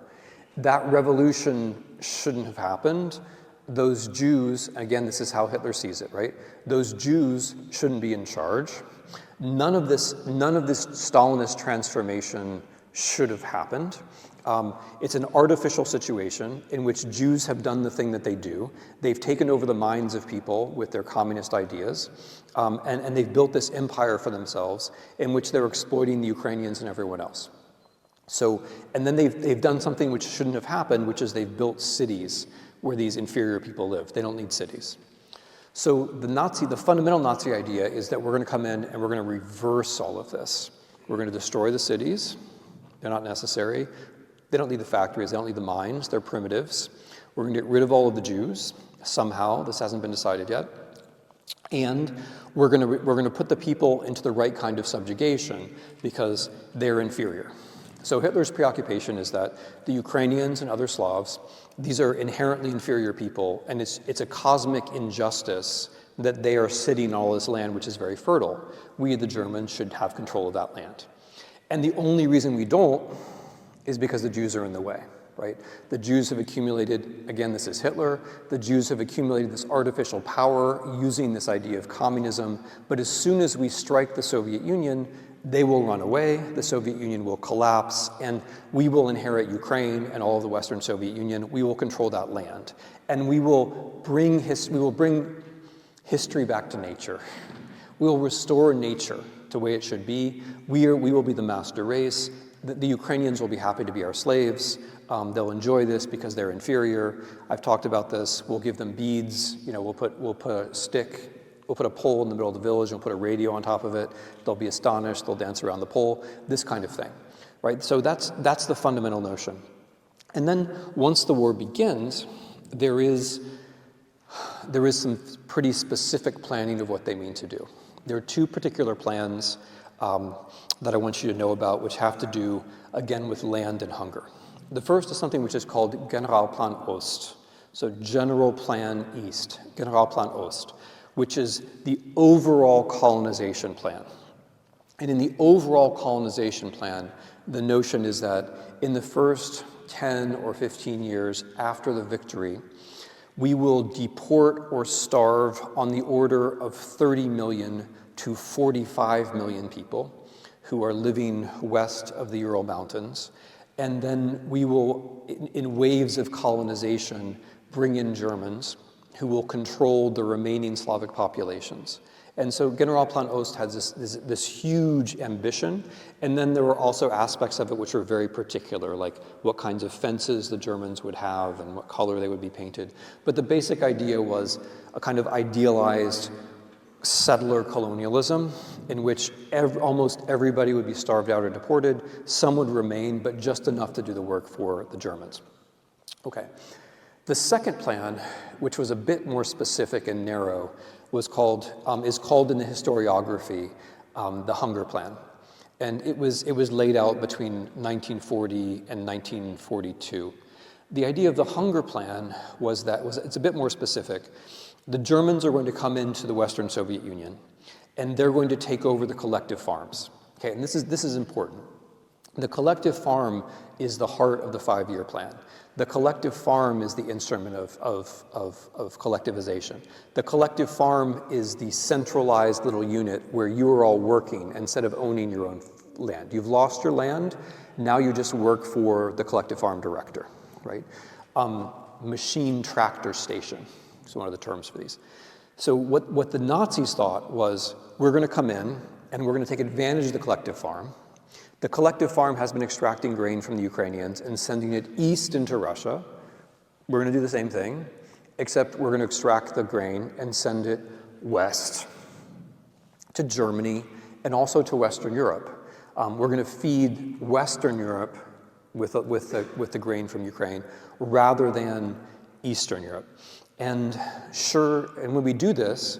[SPEAKER 1] That revolution shouldn't have happened. Those Jews, again, this is how Hitler sees it, right? Those Jews shouldn't be in charge. None of this Stalinist transformation should have happened. It's an artificial situation in which Jews have done the thing that they do. They've taken over the minds of people with their communist ideas, and they've built this empire for themselves in which they're exploiting the Ukrainians and everyone else. So, and then they've done something which shouldn't have happened, which is they've built cities where these inferior people live. They don't need cities. So the fundamental Nazi idea is that we're going to come in and we're going to reverse all of this. We're going to destroy the cities. They're not necessary. They don't need the factories, they don't need the mines, they're primitives. We're going to get rid of all of the Jews, somehow, this hasn't been decided yet. And we're going to put the people into the right kind of subjugation because they're inferior. So Hitler's preoccupation is that the Ukrainians and other Slavs, these are inherently inferior people, and it's a cosmic injustice that they are sitting on all this land which is very fertile. We, the Germans, should have control of that land. And the only reason we don't is because the Jews are in the way, right? The Jews have accumulated, again, this is Hitler, the Jews have accumulated this artificial power using this idea of communism, but as soon as we strike the Soviet Union, they will run away, the Soviet Union will collapse, and we will inherit Ukraine and all of the Western Soviet Union. We will control that land, and we will bring history back to nature. We will restore nature to the way it should be. We will be the master race. The Ukrainians will be happy to be our slaves. They'll enjoy this because they're inferior. I've talked about this. We'll give them beads. We'll put a stick. We'll put a pole in the middle of the village. We'll put a radio on top of it. They'll be astonished. They'll dance around the pole. This kind of thing, right? So that's the fundamental notion. And then once the war begins, there is some pretty specific planning of what they mean to do. There are two particular plans that I want you to know about, which have to do, again, with land and hunger. The first is something which is called Generalplan Ost, so General Plan East, Generalplan Ost, which is the overall colonization plan. And in the overall colonization plan, the notion is that in the first 10 or 15 years after the victory, we will deport or starve on the order of 30 million to 45 million people who are living west of the Ural Mountains. And then we will, in waves of colonization, bring in Germans who will control the remaining Slavic populations. And so Generalplan Ost has this huge ambition, and then there were also aspects of it which were very particular, like what kinds of fences the Germans would have and what color they would be painted. But the basic idea was a kind of idealized settler colonialism in which almost everybody would be starved out or deported. Some would remain, but just enough to do the work for the Germans. Okay. The second plan, which was a bit more specific and narrow, is called in the historiography the Hunger Plan, and it was laid out between 1940 and 1942. The idea of the Hunger Plan it's a bit more specific. The Germans are going to come into the Western Soviet Union, and they're going to take over the collective farms. Okay, and this is important. The collective farm is the heart of the 5-year plan. The collective farm is the instrument of collectivization. The collective farm is the centralized little unit where you are all working instead of owning your own land. You've lost your land, now you just work for the collective farm director, right? Machine tractor station is one of the terms for these. So what the Nazis thought was, we're gonna come in and we're gonna take advantage of the collective farm. The collective farm has been extracting grain from the Ukrainians and sending it east into Russia. We're going to do the same thing, except we're going to extract the grain and send it west to Germany and also to Western Europe. We're going to feed Western Europe with the grain from Ukraine rather than Eastern Europe. And when we do this,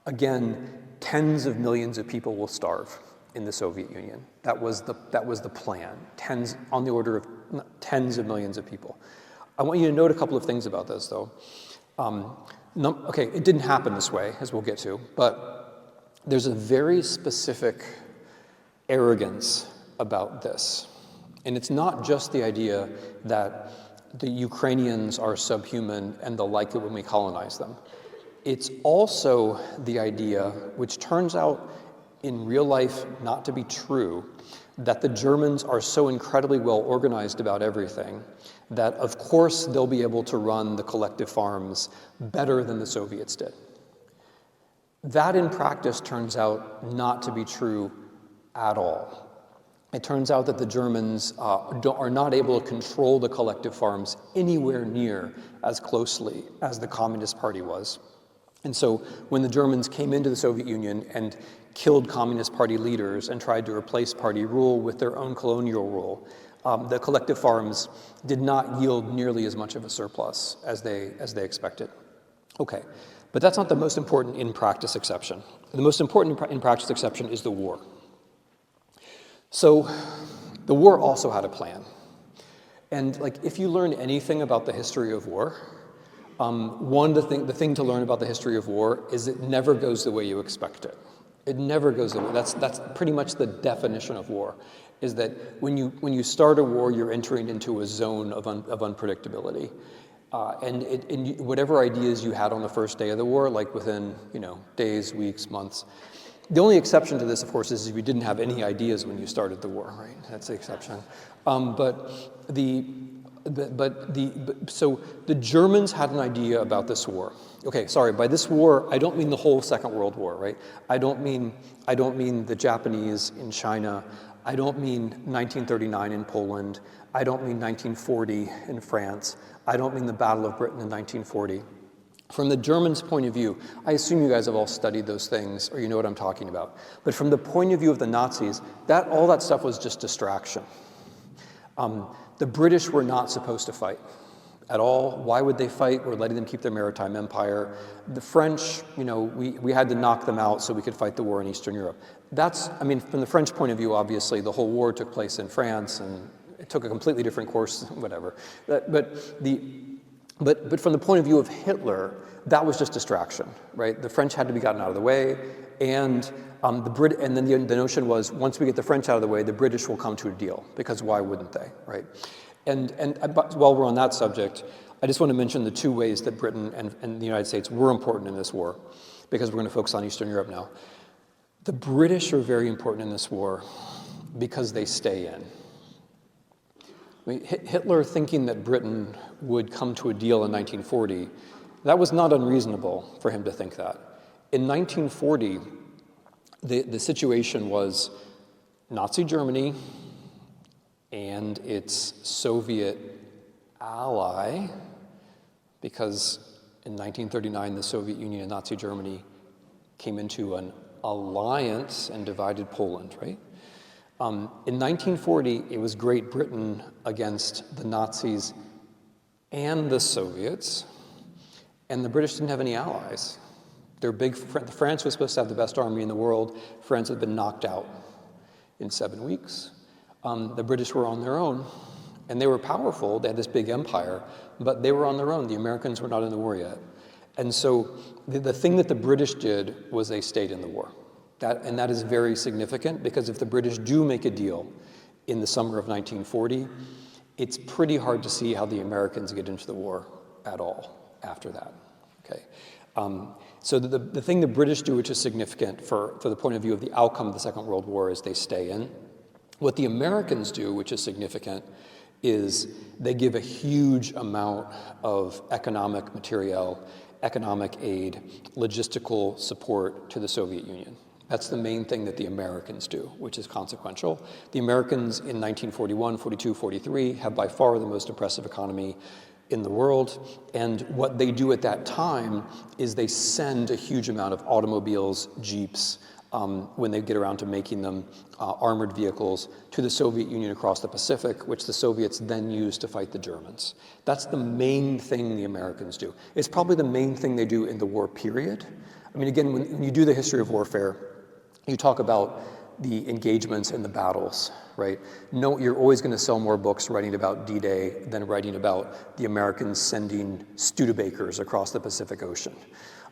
[SPEAKER 1] again, tens of millions of people will starve in the Soviet Union. That was the plan. On the order of tens of millions of people. I want you to note a couple of things about this, though. Okay, it didn't happen this way, as we'll get to, but there's a very specific arrogance about this. And it's not just the idea that the Ukrainians are subhuman and they'll like it when we colonize them. It's also the idea, which turns out in real life not to be true, that the Germans are so incredibly well organized about everything that of course they'll be able to run the collective farms better than the Soviets did. That in practice turns out not to be true at all. It turns out that the Germans are not able to control the collective farms anywhere near as closely as the Communist Party was. And so when the Germans came into the Soviet Union and killed Communist Party leaders and tried to replace party rule with their own colonial rule, the collective farms did not yield nearly as much of a surplus as they expected. Okay, but that's not the most important in-practice exception. The most important in-practice exception is the war. So the war also had a plan. And if you learn anything about the history of war, the thing to learn about the history of war is it never goes the way you expect it. It never goes the way. That's pretty much the definition of war, is that when you start a war, you're entering into a zone of unpredictability. And whatever ideas you had on the first day of the war, like within days, weeks, months. The only exception to this, of course, is if you didn't have any ideas when you started the war, right? That's the exception. So the Germans had an idea about this war. Okay, sorry, by this war, I don't mean the whole Second World War, right? I don't mean the Japanese in China. I don't mean 1939 in Poland. I don't mean 1940 in France. I don't mean the Battle of Britain in 1940. From the Germans' point of view, I assume you guys have all studied those things, or you know what I'm talking about. But from the point of view of the Nazis, all that stuff was just distraction. The British were not supposed to fight at all. Why would they fight? We're letting them keep their maritime empire. The French, we had to knock them out so we could fight the war in Eastern Europe. From the French point of view, obviously, the whole war took place in France, and took a completely different course, whatever. But from the point of view of Hitler, that was just distraction, right? The French had to be gotten out of the way, and and then the notion was, once we get the French out of the way, the British will come to a deal, because why wouldn't they, right? And while we're on that subject, I just want to mention the two ways that Britain and the United States were important in this war, because we're going to focus on Eastern Europe now. The British are very important in this war because they stay in. I mean, Hitler thinking that Britain would come to a deal in 1940, that was not unreasonable for him to think that. In 1940, the situation was Nazi Germany and its Soviet ally, because in 1939, the Soviet Union and Nazi Germany came into an alliance and divided Poland, right? In 1940, it was Great Britain against the Nazis and the Soviets, and the British didn't have any allies. France was supposed to have the best army in the world. France had been knocked out in 7 weeks. The British were on their own, and they were powerful. They had this big empire, but they were on their own. The Americans were not in the war yet. And so the thing that the British did was they stayed in the war. And that is very significant, because if the British do make a deal in the summer of 1940, it's pretty hard to see how the Americans get into the war at all after that, okay? So the thing the British do, which is significant for the point of view of the outcome of the Second World War, is they stay in. What the Americans do, which is significant, is they give a huge amount of economic materiel, economic aid, logistical support to the Soviet Union. That's the main thing that the Americans do, which is consequential. The Americans in 1941, 42, 43 have by far the most impressive economy in the world. And what they do at that time is they send a huge amount of automobiles, jeeps, when they get around to making them, armored vehicles, to the Soviet Union across the Pacific, which the Soviets then use to fight the Germans. That's the main thing the Americans do. It's probably the main thing they do in the war period. I mean, again, when you do the history of warfare, you talk about the engagements and the battles, right? No, you're always going to sell more books writing about D-Day than writing about the Americans sending Studebakers across the Pacific Ocean.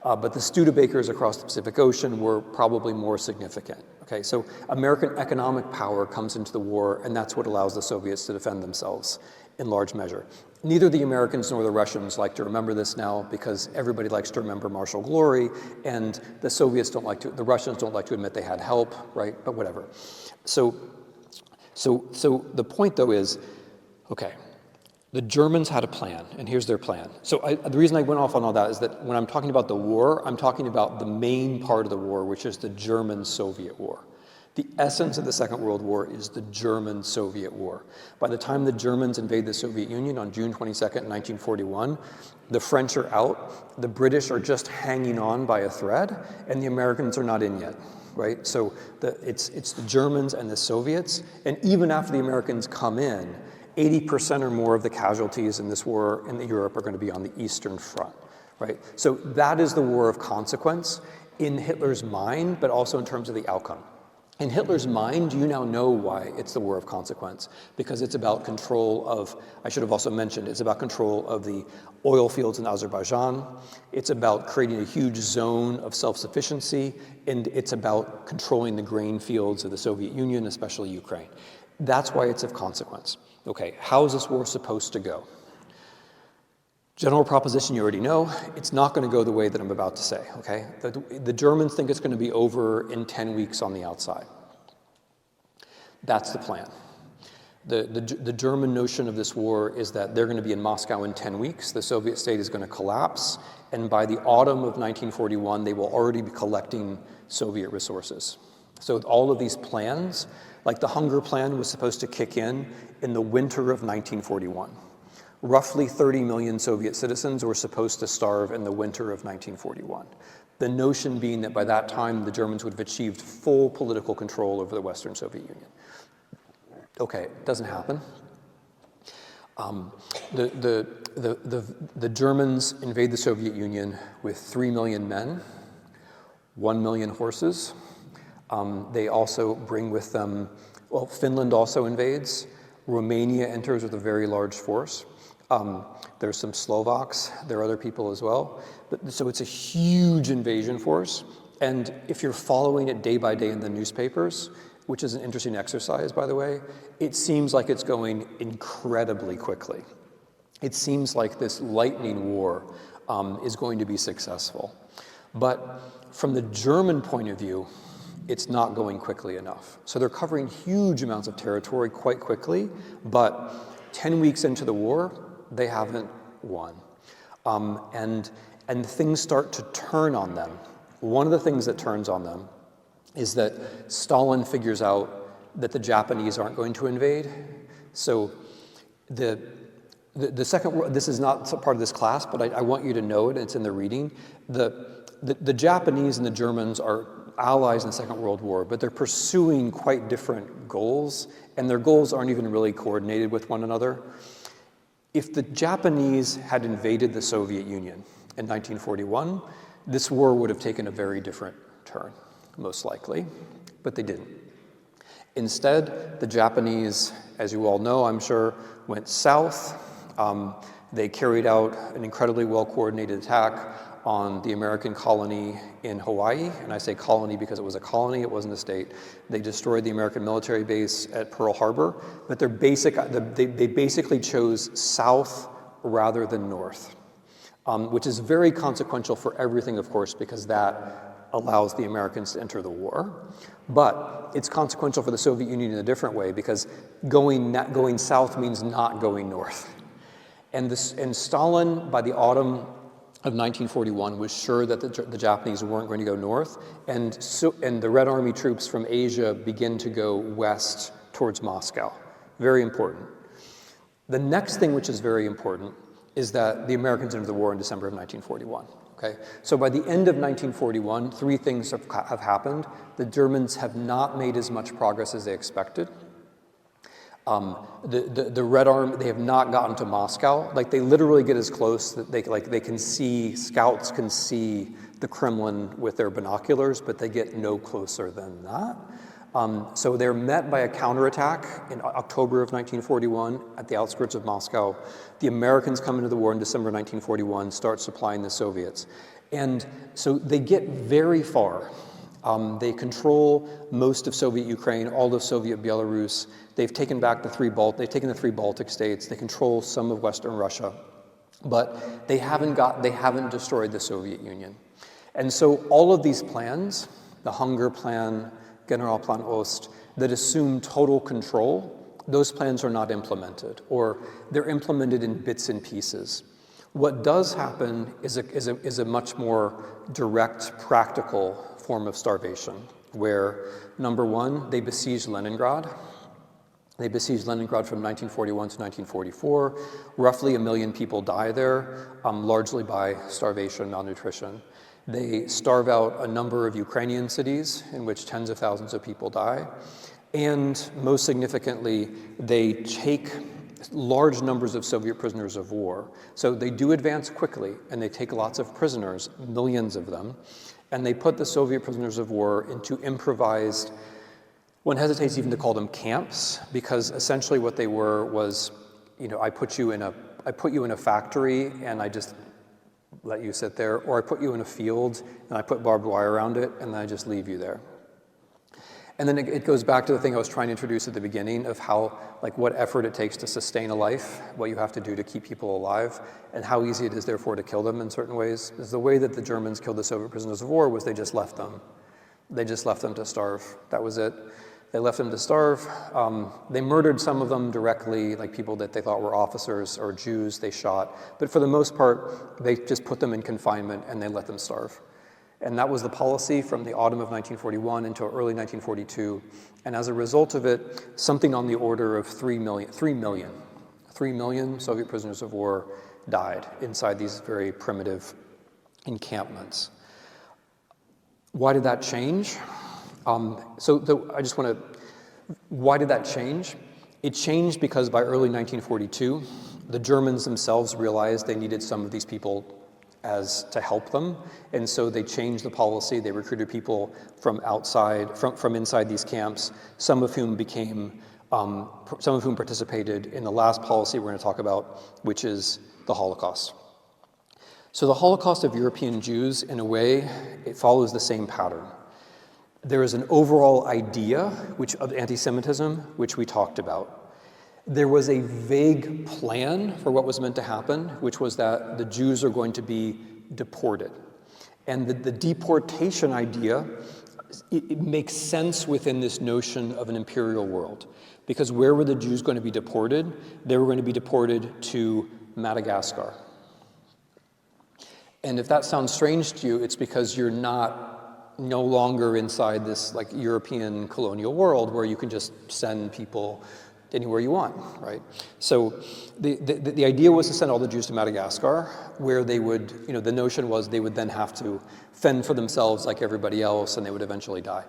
[SPEAKER 1] But the Studebakers across the Pacific Ocean were probably more significant. Okay, so American economic power comes into the war, and that's what allows the Soviets to defend themselves in large measure. Neither the Americans nor the Russians like to remember this now, because everybody likes to remember martial glory, and the Russians don't like to admit they had help, right? But whatever. So the point though is, okay, the Germans had a plan, and here's their plan. So the reason I went off on all that is that when I'm talking about the war, I'm talking about the main part of the war, which is the German-Soviet war. The essence of the Second World War is the German-Soviet war. By the time the Germans invade the Soviet Union on June 22nd, 1941, the French are out, the British are just hanging on by a thread, and the Americans are not in yet, right? So it's the Germans and the Soviets, and even after the Americans come in, 80% or more of the casualties in this war in Europe are going to be on the Eastern Front, right? So that is the war of consequence in Hitler's mind, but also in terms of the outcome. In Hitler's mind, you now know why it's the war of consequence, because it's about control of, I should have also mentioned, it's about control of the oil fields in Azerbaijan, it's about creating a huge zone of self-sufficiency, and it's about controlling the grain fields of the Soviet Union, especially Ukraine. That's why it's of consequence. Okay, how is this war supposed to go? General proposition you already know, it's not going to go the way that I'm about to say, okay? The Germans think it's going to be over in 10 weeks on the outside. That's the plan. The German notion of this war is that they're going to be in Moscow in 10 weeks, the Soviet state is going to collapse, and by the autumn of 1941, they will already be collecting Soviet resources. So all of these plans, like the hunger plan was supposed to kick in the winter of 1941. Roughly 30 million Soviet citizens were supposed to starve in the winter of 1941. The notion being that by that time, the Germans would have achieved full political control over the Western Soviet Union. Okay, it doesn't happen. The Germans invade the Soviet Union with 3 million men, 1 million horses. They also bring with them, well, Finland also invades. Romania enters with a very large force. There's some Slovaks, there are other people as well. So it's a huge invasion force. And if you're following it day by day in the newspapers, which is an interesting exercise, by the way, it seems like it's going incredibly quickly. It seems like this lightning war is going to be successful. But from the German point of view, it's not going quickly enough. So they're covering huge amounts of territory quite quickly, but 10 weeks into the war, they haven't won. And things start to turn on them. One of the things that turns on them is that Stalin figures out that the Japanese aren't going to invade. So the second, this is not part of this class, but I want you to know it, it's in the reading. The Japanese and the Germans are allies in the Second World War, but they're pursuing quite different goals, and their goals aren't even really coordinated with one another. If the Japanese had invaded the Soviet Union in 1941, this war would have taken a very different turn, most likely, but they didn't. Instead, the Japanese, as you all know, I'm sure, went south. They carried out an incredibly well-coordinated attack on the American colony in Hawaii, and I say colony because it was a colony, it wasn't a state. They destroyed the American military base at Pearl Harbor, but they basically chose south rather than north, which is very consequential for everything, of course, because that allows the Americans to enter the war. But it's consequential for the Soviet Union in a different way, because going south means not going north. And Stalin, by the autumn of 1941, was sure that the Japanese weren't going to go north, and the Red Army troops from Asia begin to go west towards Moscow. Very important. The next thing which is very important is that the Americans entered the war in December of 1941. Okay? So by the end of 1941, three things have happened. The Germans have not made as much progress as they expected. The Red Army, they have not gotten to Moscow. Like, they literally get as close that they can see, scouts can see the Kremlin with their binoculars, but they get no closer than that. So they're met by a counterattack in October of 1941 at the outskirts of Moscow. The Americans come into the war in December 1941, start supplying the Soviets. And so they get very far. They control most of Soviet Ukraine, all of Soviet Belarus. They've taken back the three Baltic states. They control some of Western Russia, but they haven't destroyed the Soviet Union. And so all of these plans, the Hunger Plan, Generalplan Ost, that assume total control, those plans are not implemented, or they're implemented in bits and pieces. What does happen is a much more direct, practical form of starvation, where, number one, they besiege Leningrad. They besieged Leningrad from 1941 to 1944. Roughly 1 million people die there, largely by starvation, malnutrition. They starve out a number of Ukrainian cities in which tens of thousands of people die. And most significantly, they take large numbers of Soviet prisoners of war. So they do advance quickly, and they take lots of prisoners, millions of them, and they put the Soviet prisoners of war into improvised, one hesitates even to call them camps, because essentially what they were was, I put you in a factory and I just let you sit there, or I put you in a field and I put barbed wire around it and then I just leave you there. And then it goes back to the thing I was trying to introduce at the beginning of how, what effort it takes to sustain a life, what you have to do to keep people alive, and how easy it is, therefore, to kill them in certain ways. Is the way that the Germans killed the Soviet prisoners of war was they just left them. They just left them to starve. That was it. They left them to starve. They murdered some of them directly, like people that they thought were officers or Jews, they shot. But for the most part, they just put them in confinement and they let them starve. And that was the policy from the autumn of 1941 until early 1942. And as a result of it, something on the order of 3 million Soviet prisoners of war died inside these very primitive encampments. Why did that change? Why did that change? It changed because by early 1942, the Germans themselves realized they needed some of these people to help them, and so they changed the policy. They recruited people from inside these camps, some of whom became some of whom participated in the last policy we're going to talk about, which is the Holocaust. So the Holocaust of European Jews, in a way, it follows the same pattern. There is an overall idea of anti-Semitism, which we talked about. There was a vague plan for what was meant to happen, which was that the Jews are going to be deported. And the deportation idea, it makes sense within this notion of an imperial world. Because where were the Jews going to be deported? They were going to be deported to Madagascar. And if that sounds strange to you, it's because you're no longer inside this like European colonial world where you can just send people anywhere you want, right? So the idea was to send all the Jews to Madagascar, where they would, the notion was they would then have to fend for themselves like everybody else, and they would eventually die.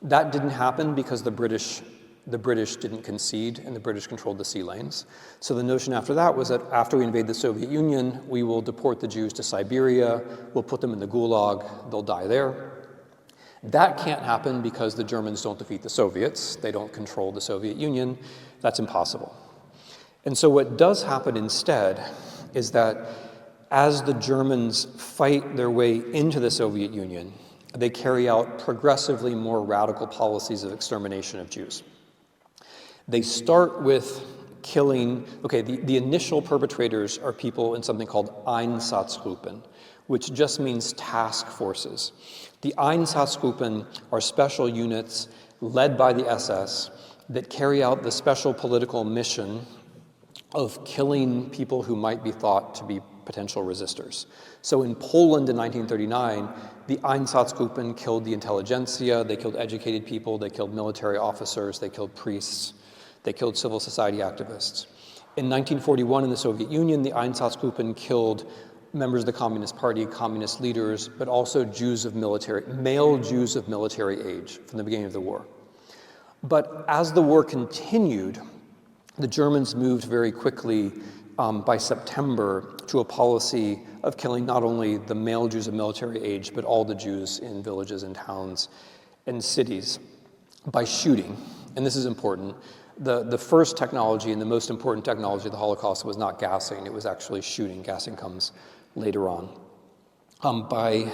[SPEAKER 1] That didn't happen because the British didn't concede, and the British controlled the sea lanes. So the notion after that was that after we invade the Soviet Union, we will deport the Jews to Siberia, we'll put them in the Gulag, they'll die there. That can't happen because the Germans don't defeat the Soviets. They don't control the Soviet Union. That's impossible. And so what does happen instead is that as the Germans fight their way into the Soviet Union, they carry out progressively more radical policies of extermination of Jews. They start with killing, the initial perpetrators are people in something called Einsatzgruppen, which just means task forces. The Einsatzgruppen are special units led by the SS that carry out the special political mission of killing people who might be thought to be potential resistors. So in Poland in 1939, the Einsatzgruppen killed the intelligentsia, they killed educated people, they killed military officers, they killed priests, they killed civil society activists. In 1941 in the Soviet Union, the Einsatzgruppen killed members of the Communist Party, communist leaders, but also male Jews of military age from the beginning of the war. But as the war continued, the Germans moved very quickly by September to a policy of killing not only the male Jews of military age, but all the Jews in villages and towns and cities by shooting. And this is important. The first technology and the most important technology of the Holocaust was not gassing, it was actually shooting. Gassing comes later on. By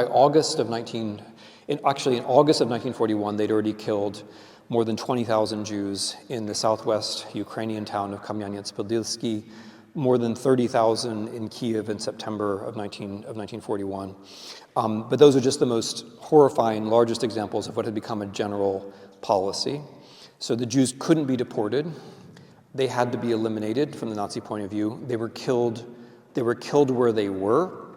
[SPEAKER 1] August of 1941, they'd already killed more than 20,000 Jews in the southwest Ukrainian town of Kamyanets-Podilsky, more than 30,000 in Kiev in September of 1941. But those are just the most horrifying, largest examples of what had become a general policy. So the Jews couldn't be deported. They had to be eliminated from the Nazi point of view. They were killed where they were,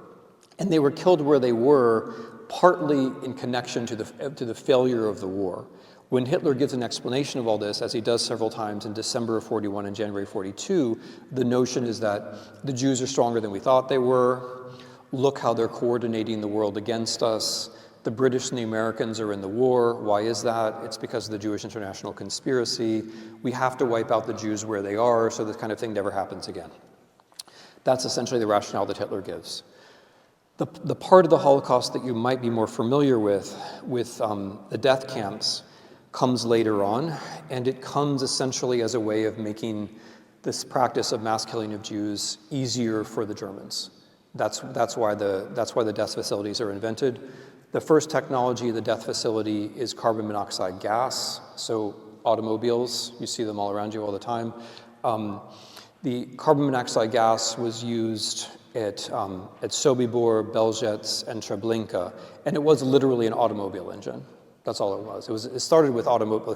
[SPEAKER 1] and they were killed where they were partly in connection to the failure of the war. When Hitler gives an explanation of all this, as he does several times in December of 41 and January 42, the notion is that the Jews are stronger than we thought they were. Look how they're coordinating the world against us. The British and the Americans are in the war. Why is that? It's because of the Jewish international conspiracy. We have to wipe out the Jews where they are so this kind of thing never happens again. That's essentially the rationale that Hitler gives. The part of the Holocaust that you might be more familiar with the death camps, comes later on, and it comes essentially as a way of making this practice of mass killing of Jews easier for the Germans. That's why the death facilities are invented. The first technology of the death facility is carbon monoxide gas. So automobiles, you see them all around you all the time. The carbon monoxide gas was used at Sobibor, Belzec, and Treblinka, and it was literally an automobile engine. That's all it was. It started with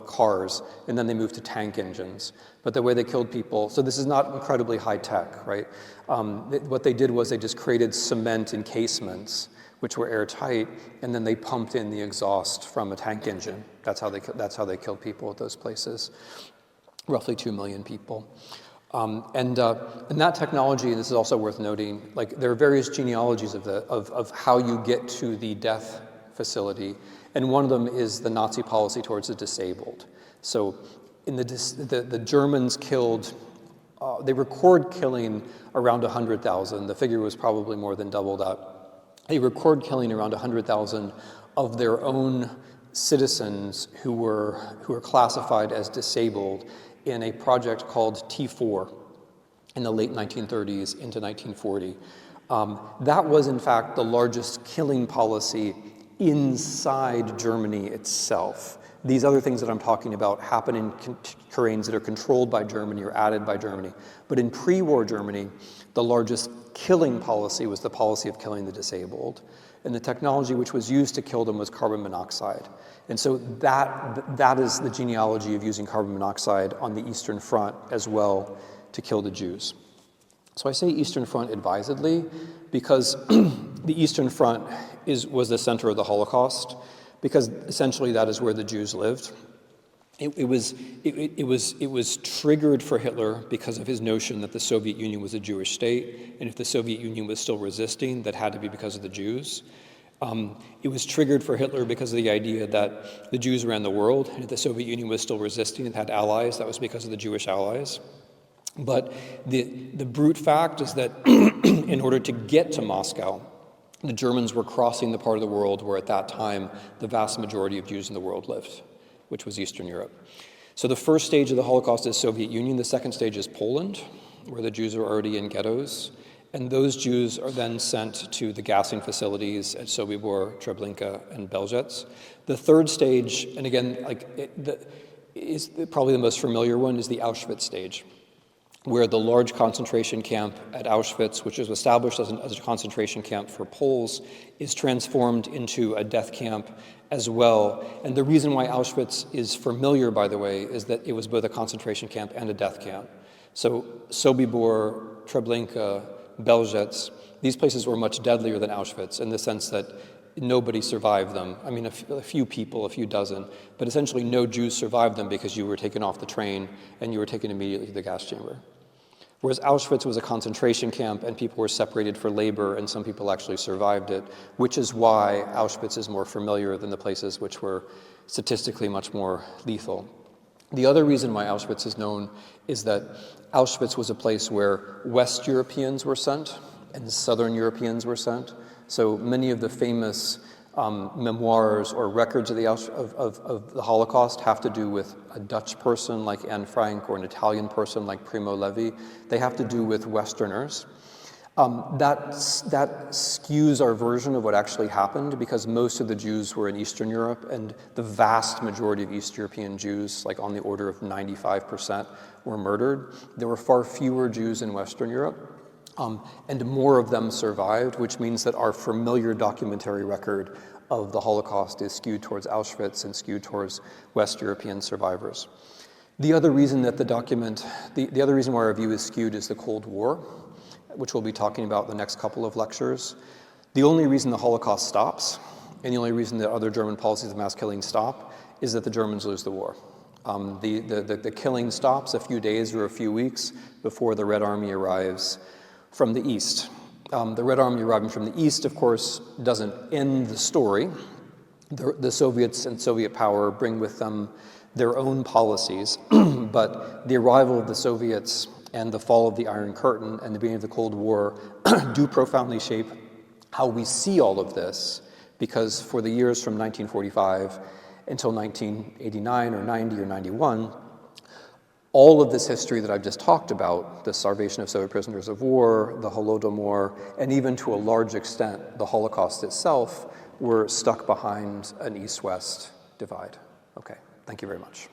[SPEAKER 1] cars, and then they moved to tank engines. But the way they killed people, so this is not incredibly high tech, right? What they did was they just created cement encasements, which were airtight, and then they pumped in the exhaust from a tank engine. That's how they killed people at those places. Roughly 2 million people. And that technology, and this is also worth noting, like there are various genealogies of how you get to the death facility. And one of them is the Nazi policy towards the disabled. So the Germans killed, they record killing around 100,000. The figure was probably more than double that. They record killing around 100,000 of their own citizens who were classified as disabled in a project called T4 in the late 1930s into 1940. That was, in fact, the largest killing policy inside Germany itself. These other things that I'm talking about happen in terrains that are controlled by Germany or added by Germany. But in pre-war Germany, the largest killing policy was the policy of killing the disabled. And the technology which was used to kill them was carbon monoxide. And so that is the genealogy of using carbon monoxide on the Eastern Front as well to kill the Jews. So I say Eastern Front advisedly because the Eastern Front was the center of the Holocaust, because essentially that is where the Jews lived. It was triggered for Hitler because of his notion that the Soviet Union was a Jewish state, and if the Soviet Union was still resisting, that had to be because of the Jews. It was triggered for Hitler because of the idea that the Jews ran the world, and if the Soviet Union was still resisting and had allies, that was because of the Jewish allies. But the brute fact is that in order to get to Moscow, the Germans were crossing the part of the world where at that time the vast majority of Jews in the world lived, which was Eastern Europe. So the first stage of the Holocaust is Soviet Union. The second stage is Poland, where the Jews are already in ghettos. And those Jews are then sent to the gassing facilities at Sobibor, Treblinka, and Belzec. The third stage, and again, is probably the most familiar one, is the Auschwitz stage, where the large concentration camp at Auschwitz, which was established as a concentration camp for Poles, is transformed into a death camp as well. And the reason why Auschwitz is familiar, by the way, is that it was both a concentration camp and a death camp. So Sobibor, Treblinka, Belzec, these places were much deadlier than Auschwitz in the sense that nobody survived them. I mean, a few people, a few dozen, but essentially no Jews survived them because you were taken off the train and you were taken immediately to the gas chamber. Whereas Auschwitz was a concentration camp and people were separated for labor and some people actually survived it, which is why Auschwitz is more familiar than the places which were statistically much more lethal. The other reason why Auschwitz is known is that Auschwitz was a place where West Europeans were sent and Southern Europeans were sent. So many of the famous memoirs or records of the Holocaust have to do with a Dutch person like Anne Frank or an Italian person like Primo Levi. They have to do with Westerners. That skews our version of what actually happened because most of the Jews were in Eastern Europe and the vast majority of East European Jews, like on the order of 95%, were murdered. There were far fewer Jews in Western Europe. And more of them survived, which means that our familiar documentary record of the Holocaust is skewed towards Auschwitz and skewed towards West European survivors. The other reason that the other reason why our view is skewed is the Cold War, which we'll be talking about the next couple of lectures. The only reason the Holocaust stops, and the only reason that other German policies of mass killing stop, is that the Germans lose the war. The killing stops a few days or a few weeks before the Red Army arrives from the east. The Red Army arriving from the east, of course, doesn't end the story. The Soviets and Soviet power bring with them their own policies, but the arrival of the Soviets and the fall of the Iron Curtain and the beginning of the Cold War do profoundly shape how we see all of this, because for the years from 1945 until 1989 or 90 or 91, all of this history that I've just talked about, the starvation of Soviet prisoners of war, the Holodomor, and even to a large extent the Holocaust itself, were stuck behind an East-West divide. Okay, thank you very much.